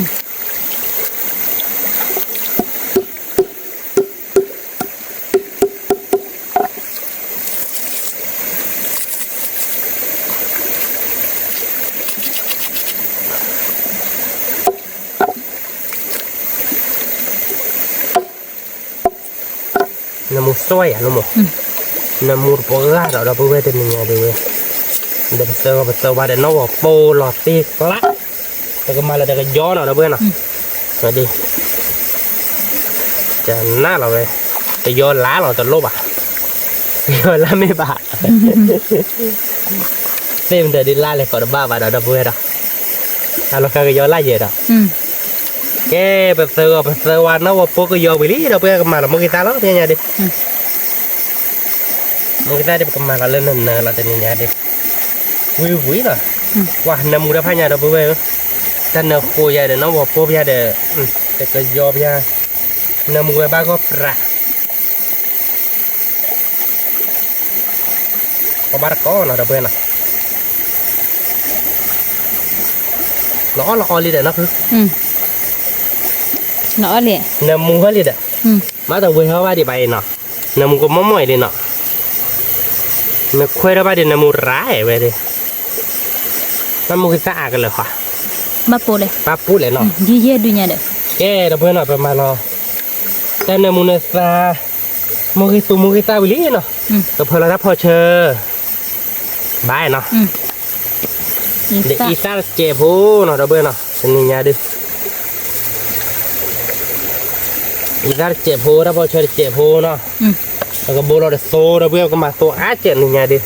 น้ำมูสวยอ่ะลุงหมอน้ำมูปกติเราไปเวทีนี้เดี๋ยวเดี๋ยวไปเซอร์ว่าเดี๋ยวน้องว่าโปหลอดตีกละแล้วก็มาแล้วเดี๋ยวก็ย้อนเราเพื่อนเนาะมาดิจะหน้าเราเลยจะย้อนล้าเราจะลบอ่ะย้อนล้าไม่บาดเต็มเดี๋ยวดิล้าเลยก่อนบ้าบาดเราเพื่อนเนาะเราเคยย้อนล้าเยอะเนาะแกไปเซอร์ว่าน้องว่าโปก็ย้อนไปลีเราเพื่อนก็มาเราเมื่อกี้ตาแล้วเนี่ยดิเมื่อกี้ตาเดี๋ยวก็มาเราเล่นนั่นเราจะเนี่ยดิvui rồi, wow nằm mua đã phải nhà đâu bữa về, ta nằm khô dài để nó vào khô dài để cái giò dài, nằm mua ba góp ra, có ba có nào đâu bữa nào, lõ li để nó cứ, nó li, nằm mua hết li để, má tao vui hơn ba đi bay nọ, nằm mua có mắm mồi đi nọ, nằm khuê ra ba đi nằm mua rá về đi. มันมุกสะอาดกันเลยค่ะมาปูเลยเนาะเย่ดูเนี่ยเด้อแกเราเพื่อนหน่อยประมาณเนาะแต่ในมุนสามุกซาวิลีเนาะแต่พอเราได้พอเชอบายเนาะเด็กอีสานเจ็บหูเนาะเราเพื่อนเนาะเป็นยังไงดิอีสานเจ็บหูแล้วพอเชอเจ็บหูเนาะแล้วก็โบเราได้โซ่เราเพื่อนก็มาโซ่อาเจ็บยังไงดิ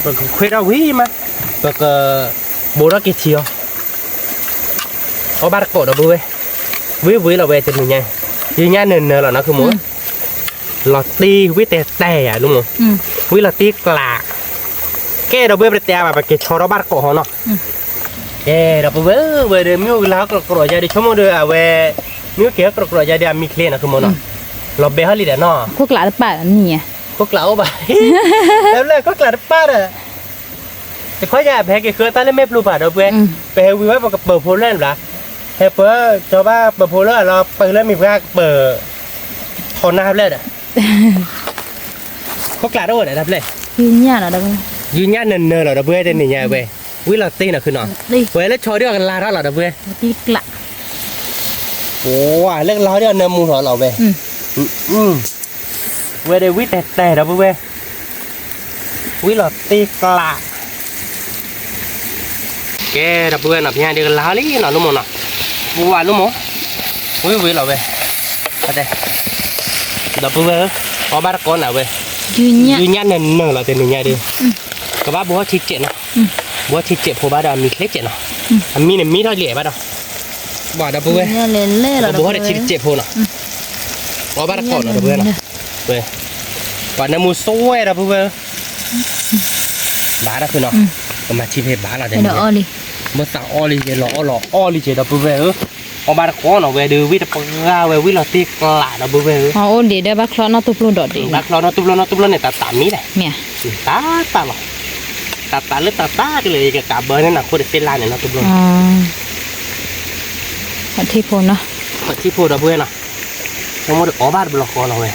ก็คุยเราวิ่งมาก็โบราณกิจเชียวเอาบาร์โกดเอาบุ้ยวิ่งเราเวทีนี่ไงยืนยันเนินๆแล้วนะคือหมูหลอดตีวิ่งแต่อ่ะลุงหมูวิ่งหลอดตีกลากแกเราเว้ยไปแต่แบบเกจชอเราบาร์โกดเขาเนาะแกเราเว้ยเดี๋ยวมิวแล้วก็กรอใจดิชั่วโมงเดียวเว้ยมิวเกี่ยวกับกรอใจเดียวมีเคลียร์นะคือหมูเนาะเราเบลลี่เด้อเนาะพวกหลานป่านี่ไงพวกเราไปแล้วเลยก็กลัดป้าเลยแต่เขาอยากแพ้กี่เครือตาเล่ไม่ปลูกป่าเราเพื่อนไปเฮวิวว่ากับเปิดโพลเล่นหรอเฮเปอร์ชาวบ้านเปิดโพลเล่นเราไปเล่นมีพวกเปิดคอนน้ำเล่นอ่ะเขากลัดได้หมดเลยครับเลยยืนยันเหรอเด้อยืนยันเนินๆเหรอเพื่อนเด่นนี่ไงเว้ยวิลาตีน่ะคือหนอเว้ยแล้วโชว์เดียวกันลาเท่าเหรอเพื่อนตีกละโอ้ยเล่นล้อเดียวเนินมูหัวเราเว้ยเว้ยเดวิแต่เราเว้ยวิลาตีกละแกดับเบิ้ลนับยังเดี๋ยวลาลี่หน่อยลุงหมอหน่อยบัวลุงหมอวิ่งเราเว้ยอะไรดับเบิ้ลเอาบาร์ก้อนเอาเว้ยยืนยันเนินเราแต่หนึ่งยังดิก็ว่าบัวชิดเจ็ดเนาะบัวชิดเจ็ดพอบ้าดามีเล็กเจ็ดเนาะมีเนี่ยมีเท่าเหลี่ยบ้าดาบัวดับเบิ้ลบัวได้ชิดเจ็ดพอเนาะเอาบาร์ก้อนดับเบิ้ลเนาะเว้ยบัวน้ำมูสวยดับเบิ้ลบ้าได้คือเนาะก็มาชิมให้บ้าละเดี๋ยวนี้เมื่อสั่งออลิเจออลิเจดับเบิ้ลเอาบาร์ก้อนเอาเว้ยดูวิธีปะกาเว้ยวิลาตีกลาดับเบิ้ลอ๋อเดี๋ยวบักคลอนอตุปลุนดอดดิบักคลอนอตุปลุนเนี่ยตาตามีเลยเนี่ยตาหรอ ตาเลือดตากันเลยกับกาเบอร์นั่นน่ะคนเต้นลายเนี่ยนะตุ๊บลง อ๋อวันที่พลเนาะ คนที่พูดเราเบื่อน่ะทั้งหมดอ๋อบ้านบล็อกคอเราเลย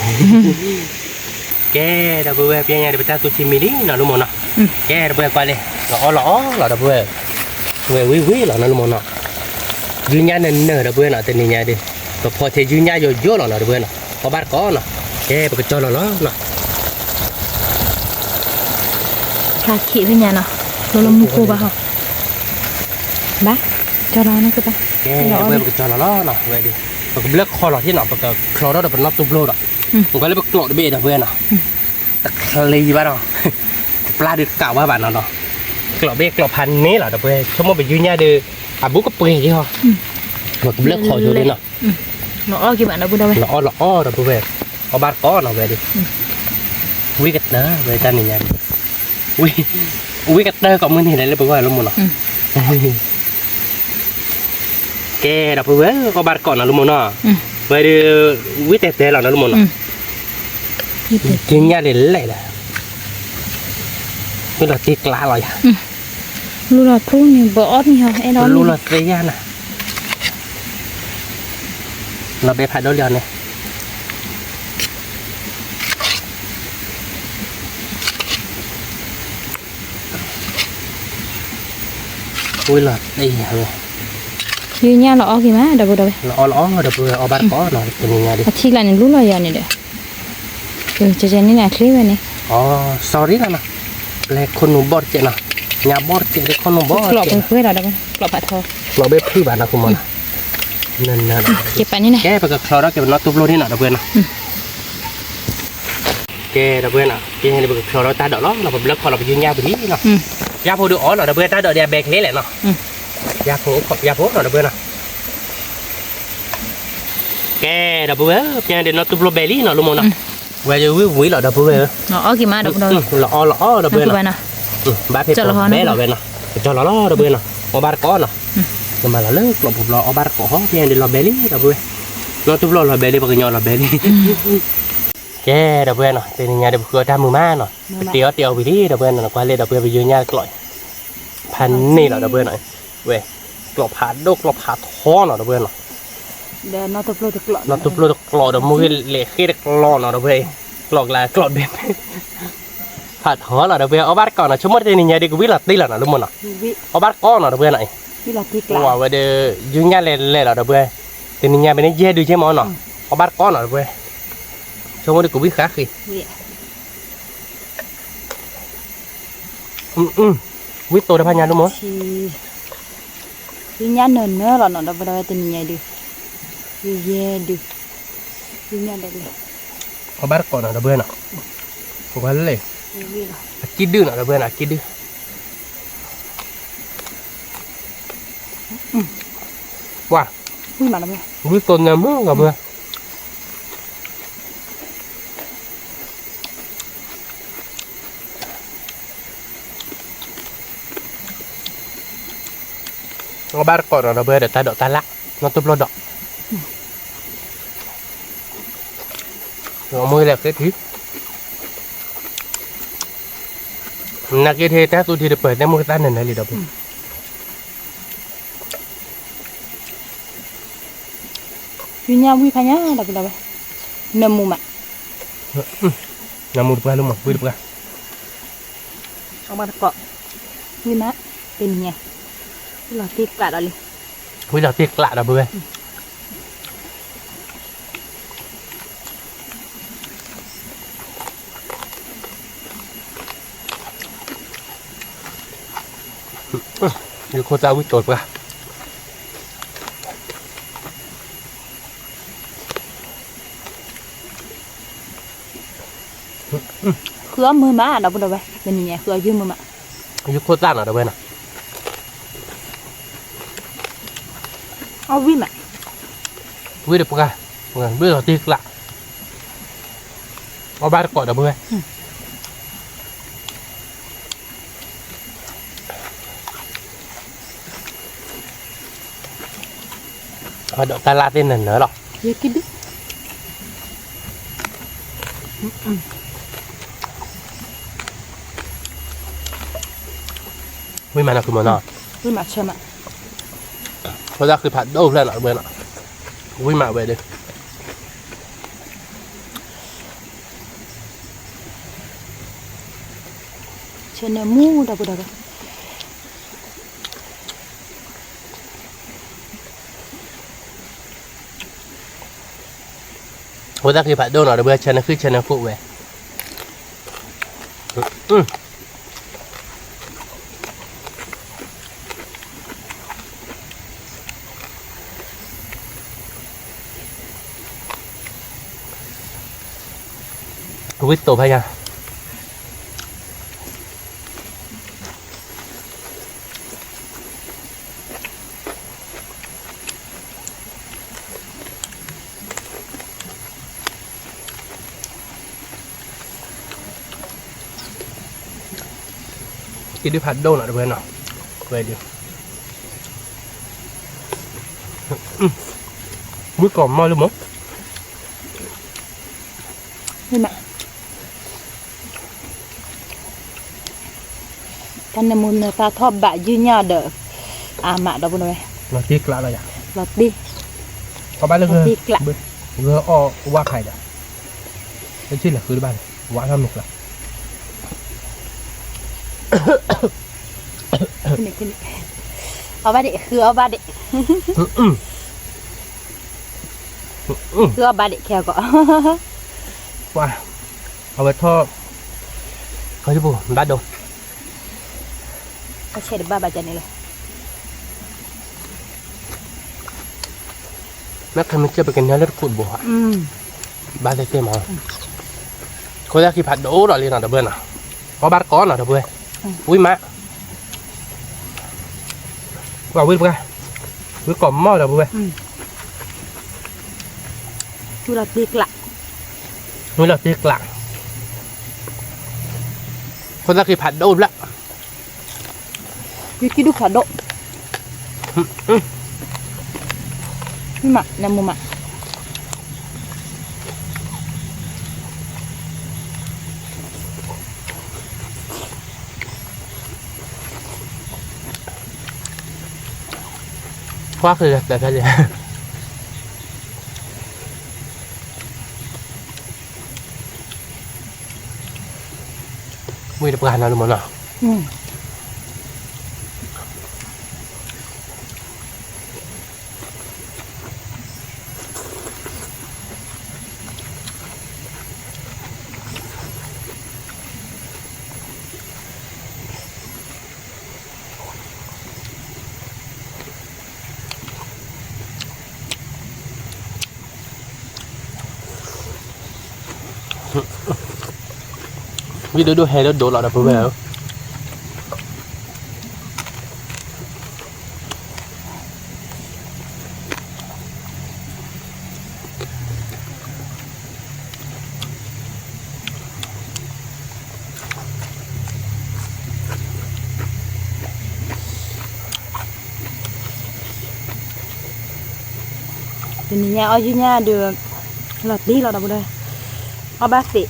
แกเราเบื่อเพียงไงเดี๋ยวไปตาตุชิมิลี่น่ะรู้มั้งน่ะแกเราเบื่อไปเลยเราอ๋อเราเบื่อวิเรานั่นรู้มั้งน่ะยืนยันเนินเราเบื่อน่ะแต่นี่ไงดิพอเธอยืนยันโยเราเบื่อน่ะอ๋อบ้านก้อนน่ะแกไปกระจอเราน่ะ คาขี้เป็นยังเนาะเรามุกูบ้าเหรอบ้าจอเรานะคือปะ แกเบื่อไปกระจอเราน่ะเว้ยดิมันก็เลือกคอเราที่หน่ะมันก็คลอเราเดี๋ยวเป็นนับตุ๊บโลดอ่ะมันก็เลยไปกรอกเบี้ยเบื่อน่ะตะคลีบ้านเนาะปลาดึกเก่าว่าบ้านเนาะกรอกเบี้ยกรอกพันนี้เหรอเบื่อชั่วโมงไปยืนยันเดืออาบุกก็เปื่อยที่เหรอมันก็เลือกคออยู่ดิเนาะ nó o kì bạn nó bùn đâu vậy lõ rồi bố về có bát có nào về đi quý gạch đó về ta này nhà quý gạch đó còn mình thì lại lấy bố luôn một nào kê đập bố có bát còn nào luôn một nào về đi quý tè tè là nó luôn một nào chuyên gia để lấy là cái là tiết lá rồi luôn là thu nhiều bỡ thì hả em đó luôn là tê gia nèเราไปผัดโดนเดียวเนี่ยอุ้ยหลอดดีเหรอ như nha là o kì má đâu bùn đâu vậy เราเอาเดี๋ยวเอาบ้านก้อนหน่อยเป็นยังไงดิ thì là những lúc là giờ này đấy cho nên là clip này อ๋อ sorry นะแลกคนหนุ่มบอดเจนะยาบอดเจได้คนหนุ่มบอด lọ bên cuối là đâu vậy lọ bạc thò เราไปพี่บ้านนะคุณมันนั่น kẹp bạn như này แกไปกับคลอร์แกเป็นน็อตตุ๊บโลนี่หน่ะเพื่อนนะแกเพื่อนน่ะแกให้ไปกับคลอร์ตาดอกล้อเราไปเลิกคอเราไปยืนยาไปที่เนาะยาโพดูอ๋อเนาะเพื่อนตาดอกเดียแบกเละแหละเนาะยาโพเนาะเพื่อนน่ะแกเพื่อนแกเดี๋ยวน็อตตุ๊บโลเบลลี่เนาะรู้มั้งเนาะเว้ยวิเราเพื่อน nó o kì má đâu đâu ล้อเพื่อน bạn น่ะ nào บ้าเพชรแม่เราเพื่อนน่ะจอล้อเพื่อนน่ะเอาบาร์ก้อนเนาะmà là lớn lọ bột lọ ở bar cổ kia để lọ bé lý là vui nó tụt lọ bé lý bằng nhỏ lọ bé lý cái đợt bên nè từ nhà để vừa ra mưa má nè tiêu vì đi đợt bên nè qua lên đợt bên bây giờ nhà lọพันนี่là đợt bên này về lọ phá đốt lọ phá thó nè đợt bên nè để nó tập lọ nó tụt lọ đợt mũi lệ khi được lọ nè đợt bên lọ là lọ bên phá thó là đợt bên ở bar còn là chúng mất từ nhà đi cũng biết là tí là nó đúng không nè ở bar có nè đợt bên này đi là thịt wow vậy để dương nhà lên là được bê thì nhà bên đây dê đưa chế món nọ có bát có nọ bê cho nó cũng biết khác gì biết tôi đã phải nhà đúng không đi nhà nền nữa là nó đâu phải tình nhà đi đi dê đi đi nhà đây này có bát có nọ được bê nọ có bát lên kí đưa nọ được bê nọ kí đưa wow vui mà làm vui tôn nhà mưa gặp mưa có ba con nó bơi để ta đậu ta lắc nó tụp lo đậu nó môi là cái thứ là cái thế ta tôi thì được bởi ta mua ta này này đâu đi nhà vui phải nhá đâu vậy nằm mù mà nằm mù được luôn mà vui được ông bà cọ vui má tình nhà là tiệc cả đó đi vui là tiệc lạ đâu bơi như cô ta vui tốt quá khứa mưa má đâu đâu vậy mình nhà khứa dư mưa mà như cô ta ở đâu bên nào vui mà vui được qua bây giờ tiệc lạ có ba cọ đâu bên ở đậu ta la tên này nữa rồi vậy cái đứt วิมานะคือมันอ่ะ Ui mà xem ạ. เพราะว่าคือผัดโด้แล้วหน่อยเบอร์น่ะวิมาเว้ยดิ Trên này mu đâu đâu. เพราะว่าคือผัดโด้หน่อยเบอร์ชนะคือชนะฟุเว้ยวิทย์โตพะยากินด้วยผัดโด้หน่อยเบอร์หน่อยเว้ยดิวิทย์ก่อนมาหรือมั้ง Ui mà. Con này muốn ta thọp bạ dư nhà đỡ. À mạ đâu rồi. เราตีกละอะไรอ่ะ Lọt đi. เขาบ้านเรื่อง Lọt đi lạ. เรืออ้อว่าใครอ่ะไม่ใช่เหรอคือบ้านว่าทำหนุกละ Cái này. Ở ba đệ khứa ở ba đệ. Khứa ở ba đệ khéo gõ. ว่าเอาไปทอดเขาจะพูดบ้านดง Nó sẽ được ba bà chân này này. แม่เคยมันเชื่อไปกันเนื้อเลือดขุ่นบัว บ้านเต้ๆมาเขาจะขี้ผัดโด้หน่อยเลยหน่อยเดบเบิ้ลน่ะเขาบ้านก้อนหน่อยเดบเบิ้ลวิ่งมาว่าวิ่งไปวิ่งก่อมหม้อเดบเบิ้ล Chú là tiệc lạ. นี่เราตีกลางเขาจะขี้ผัดโด้ละ Cái đúc hả độ. Nhưng mà nằm mù mà. ว่าคือแต่แค่นี้มือเดือบกันนะลุงมันอ่ะ วิดีโอดูให้แล้วโดนหลอดไปแล้วThì mình nhà ở dưới nhà được lọt đi lọt đâu đây. Ở ba xị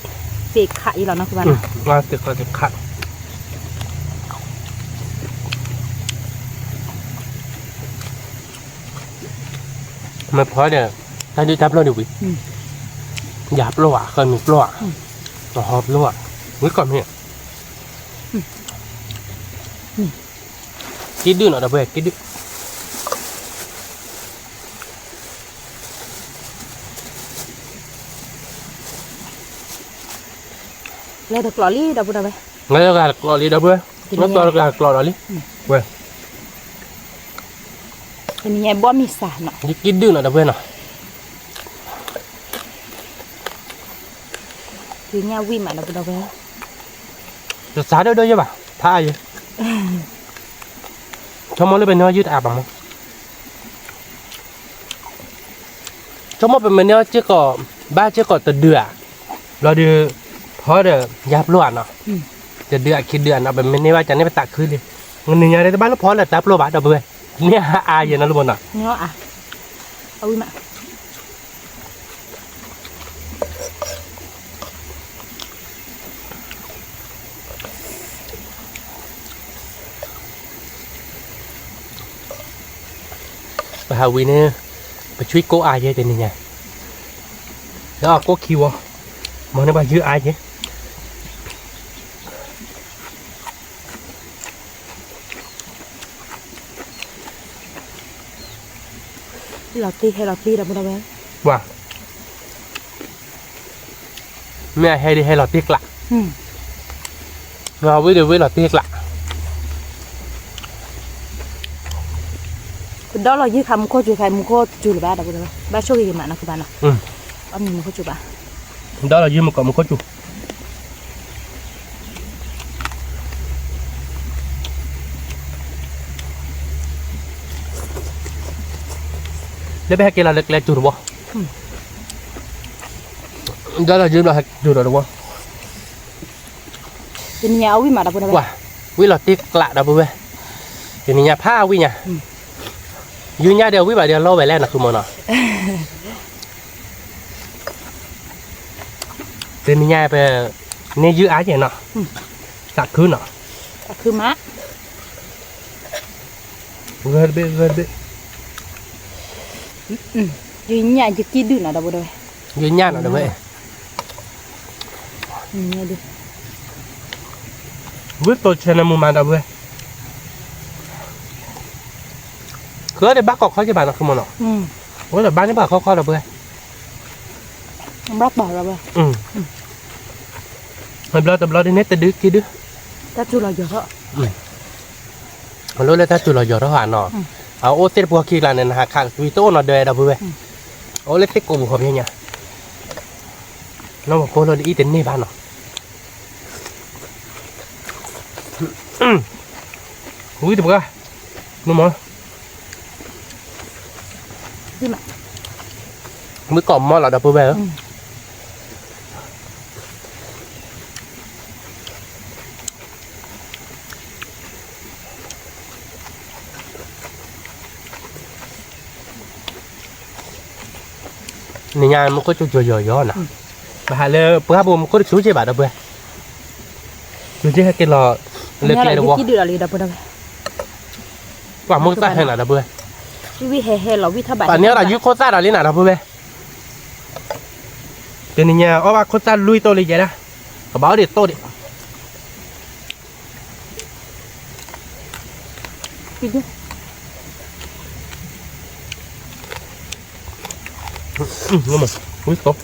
xị khải là nó các bạn. มาติดก็ติดขัดไม่พอเนี่ยถ้าดูทับเราดูวิหยาบล้วนเคยมีล้วนหอบล้วนวิก่อนเนี่ยกินดื้อหน่อยเดี๋ยวไปกินดื้อ Lấy được lọ lý đâu đây. งั้นเราการกรอลีเดี๋ยวเพื่องั้นตัวเราการกรอลีเว้ย Thì mình nhà bó mì xả nọ. นี่กินดื้อหน่อยเดี๋ยวเพื่อนหน่อย Thì nhà vi mà đâu đây. จะสาเดี๋ยวใช่ป่ะท่าอยู่ชมมอเลยเป็นเนื้อยืดอาบมั้งชมมอเป็นเนื้อเจ้าก่อบ้าเจ้าก่อตะเดือเราดูเพราะเดี๋ยวยาบล้วนเนาะจะเดือคิดเดือนเอาเป็นเนื้อว่าจะนี่ไปตักขึ้นเลยเงินเนี่ยได้บ้านแล้วพอแล้วตับโลบะเดี๋ยวเพื่อนเนี่ยอายอย่างนั้นรู้บ่เนาะ Nó à. Ôi mà. hào vi nè bà chui cố ai vậy tên này nha đó có kêu mà nó bà giữ ai vậy lọt ti hay lọt ti đâu đâu bé wow mẹ hay đi hay lọt tiếc lạ vào với điều với lọt tiếc lạ đó là dưới khăm cô chú khai mua cô chú là ba đâu đâu ba số gì mà nó cứ ba nào ông nhìn mua cô chú ba đó là dưới một cọng một có chú để bé kia là lực lên chú được không đó là dưới là chú được không bên nhà quý mà đâu đâu wow quý lọt tiếc lạ đâu bê thì nhà phá quý nhà dưới nhà đều quý bà đều lo về lên là không mà nó tên nhà về nên giữ ái vậy nọ sạc cứ nọ sạc cứ má gần bên dưới nhà chỉ kia đứa nào đâu đâu dưới nhà nào đâu vậy nhà đi vứt tôi trên là mua màn đâu vậy cứ để bác có khó cho bạn là không mà nọ có là bán cái bà khó đâu vậy không bác bỏ rồi mình lo đi nét tới đứa kia đứa ta chú là giờ đó mà lúc đấy ta chú là giờ đó hoàn nọ ô tết bùa kia là nên hạ khang vì tô nó đè đâu vậy ô lấy tết cổ hộp nha nó một cô nó đi đến này bạn nọ ui được ra nó mà mới còn mò là đập về này nhà nó có chút giò nè bà hà lê bữa bữa có được số chơi bà đâu vậy số chơi cái lò lê kia đâu vậy quả mua sai hay là đâu vậy vì hè là vì thà bạn bà nhớ là dưới khô sa là lý nào đâu vậy cái này nhà ở bà khô sa lui tôi lấy vậy đó có báo để tôi đi ngon mà quý tốt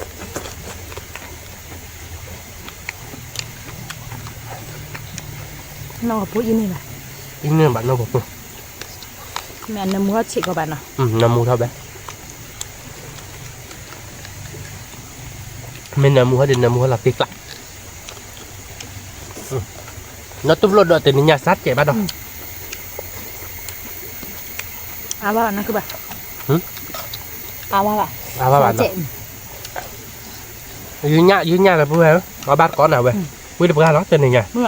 nó bố như này mà in nên bạn nó bột mẹ nằm mua chị của bạn nào nằm mua thôi bé mình nằm mua đến nằm mua là tiếc lại nó tốt luôn đợi từ nhà sát chạy bắt đầu à ba nó cứ bạn à ba bạn dưới nhà là vui hả có bát có nào vậy vui được ra đó tên này nhỉ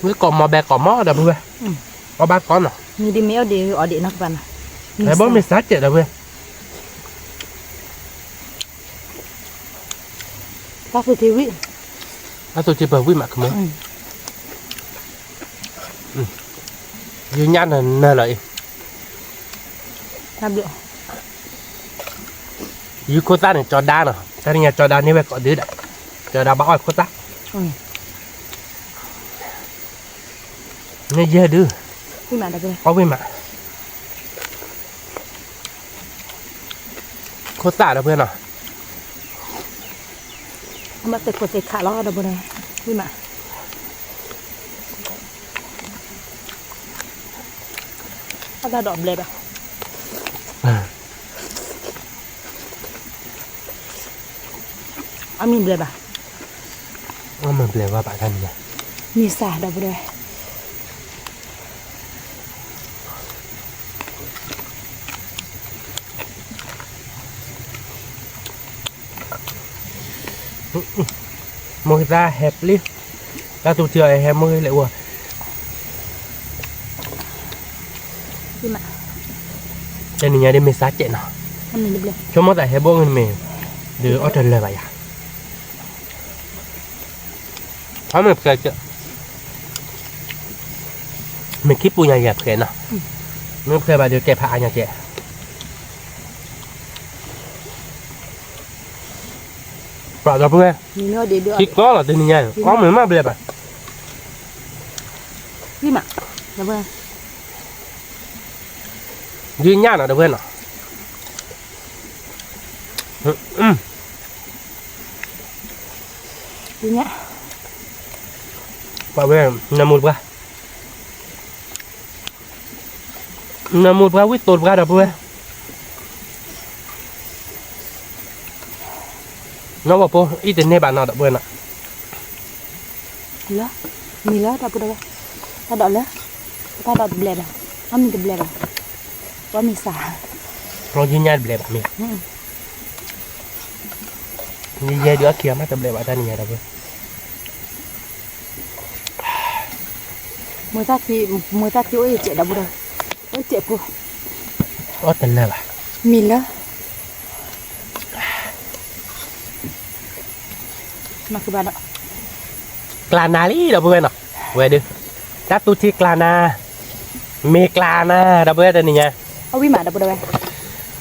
với còn mà bè còn mó đâu vui có bát có nào như đi méo đi ở điện nó bạn này bố mình sát chạy đâu vui các phụ thiếu vị tôi chỉ bờ vui mà không dưới nhà là nơi lại làm được dưới cô ta này cho đa nè ta đi nhà cho đa như vậy có đứa đấy cho đa bảo cô ta nghe dễ đưa vui mà được rồi có vui mà cô ta đâu bên nào mà tết của tết khá lo đâu bên này vui mà ta đọm lẹp mình lẹp mình lẹp qua bạn thân nhỉ mì xả đâu bên đây môi ra hẹp đi ra tụ trời hẹp môi lại ủa đi mà đây này nhà đi mình sát chạy nào mình đi cho mất tại hẹp bông mình Đưa ở trên lời vậy à? Thôi mình kể chứ. Mình kiếp punya dẹp kể nào. Mình kể bà đưa kẹp hạ nha chị. Bảo ra bữa. Nó để đưa. Chích có là tên nha. Có mình mà bẹp à? Đi mà. Dạ vâng. Duy nhá nào đâu quên nào. Đi nhá. Bảo vệ namul ba. Namul ba với tốt ba đâu quên. Nó bảo po ít tiền này bạn nào đâu quên ạ. Lỡ. Mì lỡ ta đâu. Ta đọt lỡ. Ta đọt bè bà. Nó mình bè bà. Có mì xả. Nó duy nhá bè bạn mình. Như vậy đứa kia mà tập bè bạn ta nhà đâu quên. Mới ta chỗ ấy chạy đâu rồi. Ôi chạy cô. Ở tên nào à? Mì lỡ. Nó cứ bà đó. Klana lý đâu quên nào. Về đi. Đáp tu chi Klana. Mê Klana đâu quên đây nha. Ôi bí mà đâu đâu.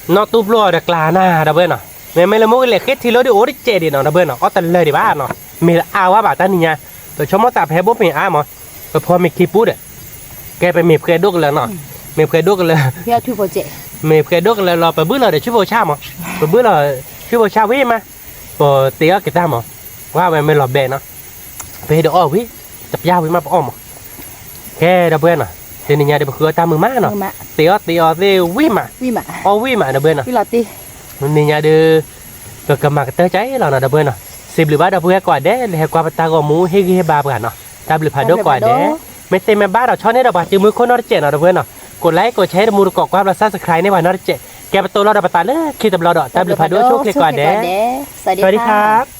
Nó tu plua được Klana đâu quên nào. Mẹ mấy là mỗi lệ khét thì lối đi ố đi chạy đi nào đâu quên nào. Ở tên lời đi ba nào. Mẹ là ao quá bà ta nha. Rồi cho nó tập hay bố mẹ ai mà. Rồiพอ mẹ kịp bút đấy. Cáiไป mẹเคยđốt là nó. Mẹเคยđốt là. Theo thu vào chạy. Mẹเคยđốt là lo phải bữa là để chú vô cha mà. Phải bữa là chú vô cha với mà. Rồi tía cái ta mà. Qua về mẹ lọp bè nó. Về đó ở với. Tập giao với mà bỏ mà. Cái đâu bên à. Thì nhà để bật khứa ta mưa má nó. Tía thì với mà. Vì mà. Ô với mà đâu bên à. Vì lọt đi. Nên nhà đưa. Rồi cầm mặt tới cháy là đâu bên à. Xịp lửa bá đâu bên quả đế. Là qua ta gò mũ hay ghi bà bà nó. Ta lửa phá đốt quả đế. Mấy tên mẹ bá đâu cho nên đâu bà chứ mũi khôn nó chết nào đâu bên à. กดไลค์กดแชร์มูดูกอกความรักษาสครายในวันนั้นเจ๊แกประตูเราดับประตาเลยคิดตับเราดอกตามดูพาด้วยโชคดีกว่าเด้ สวัสดีครับ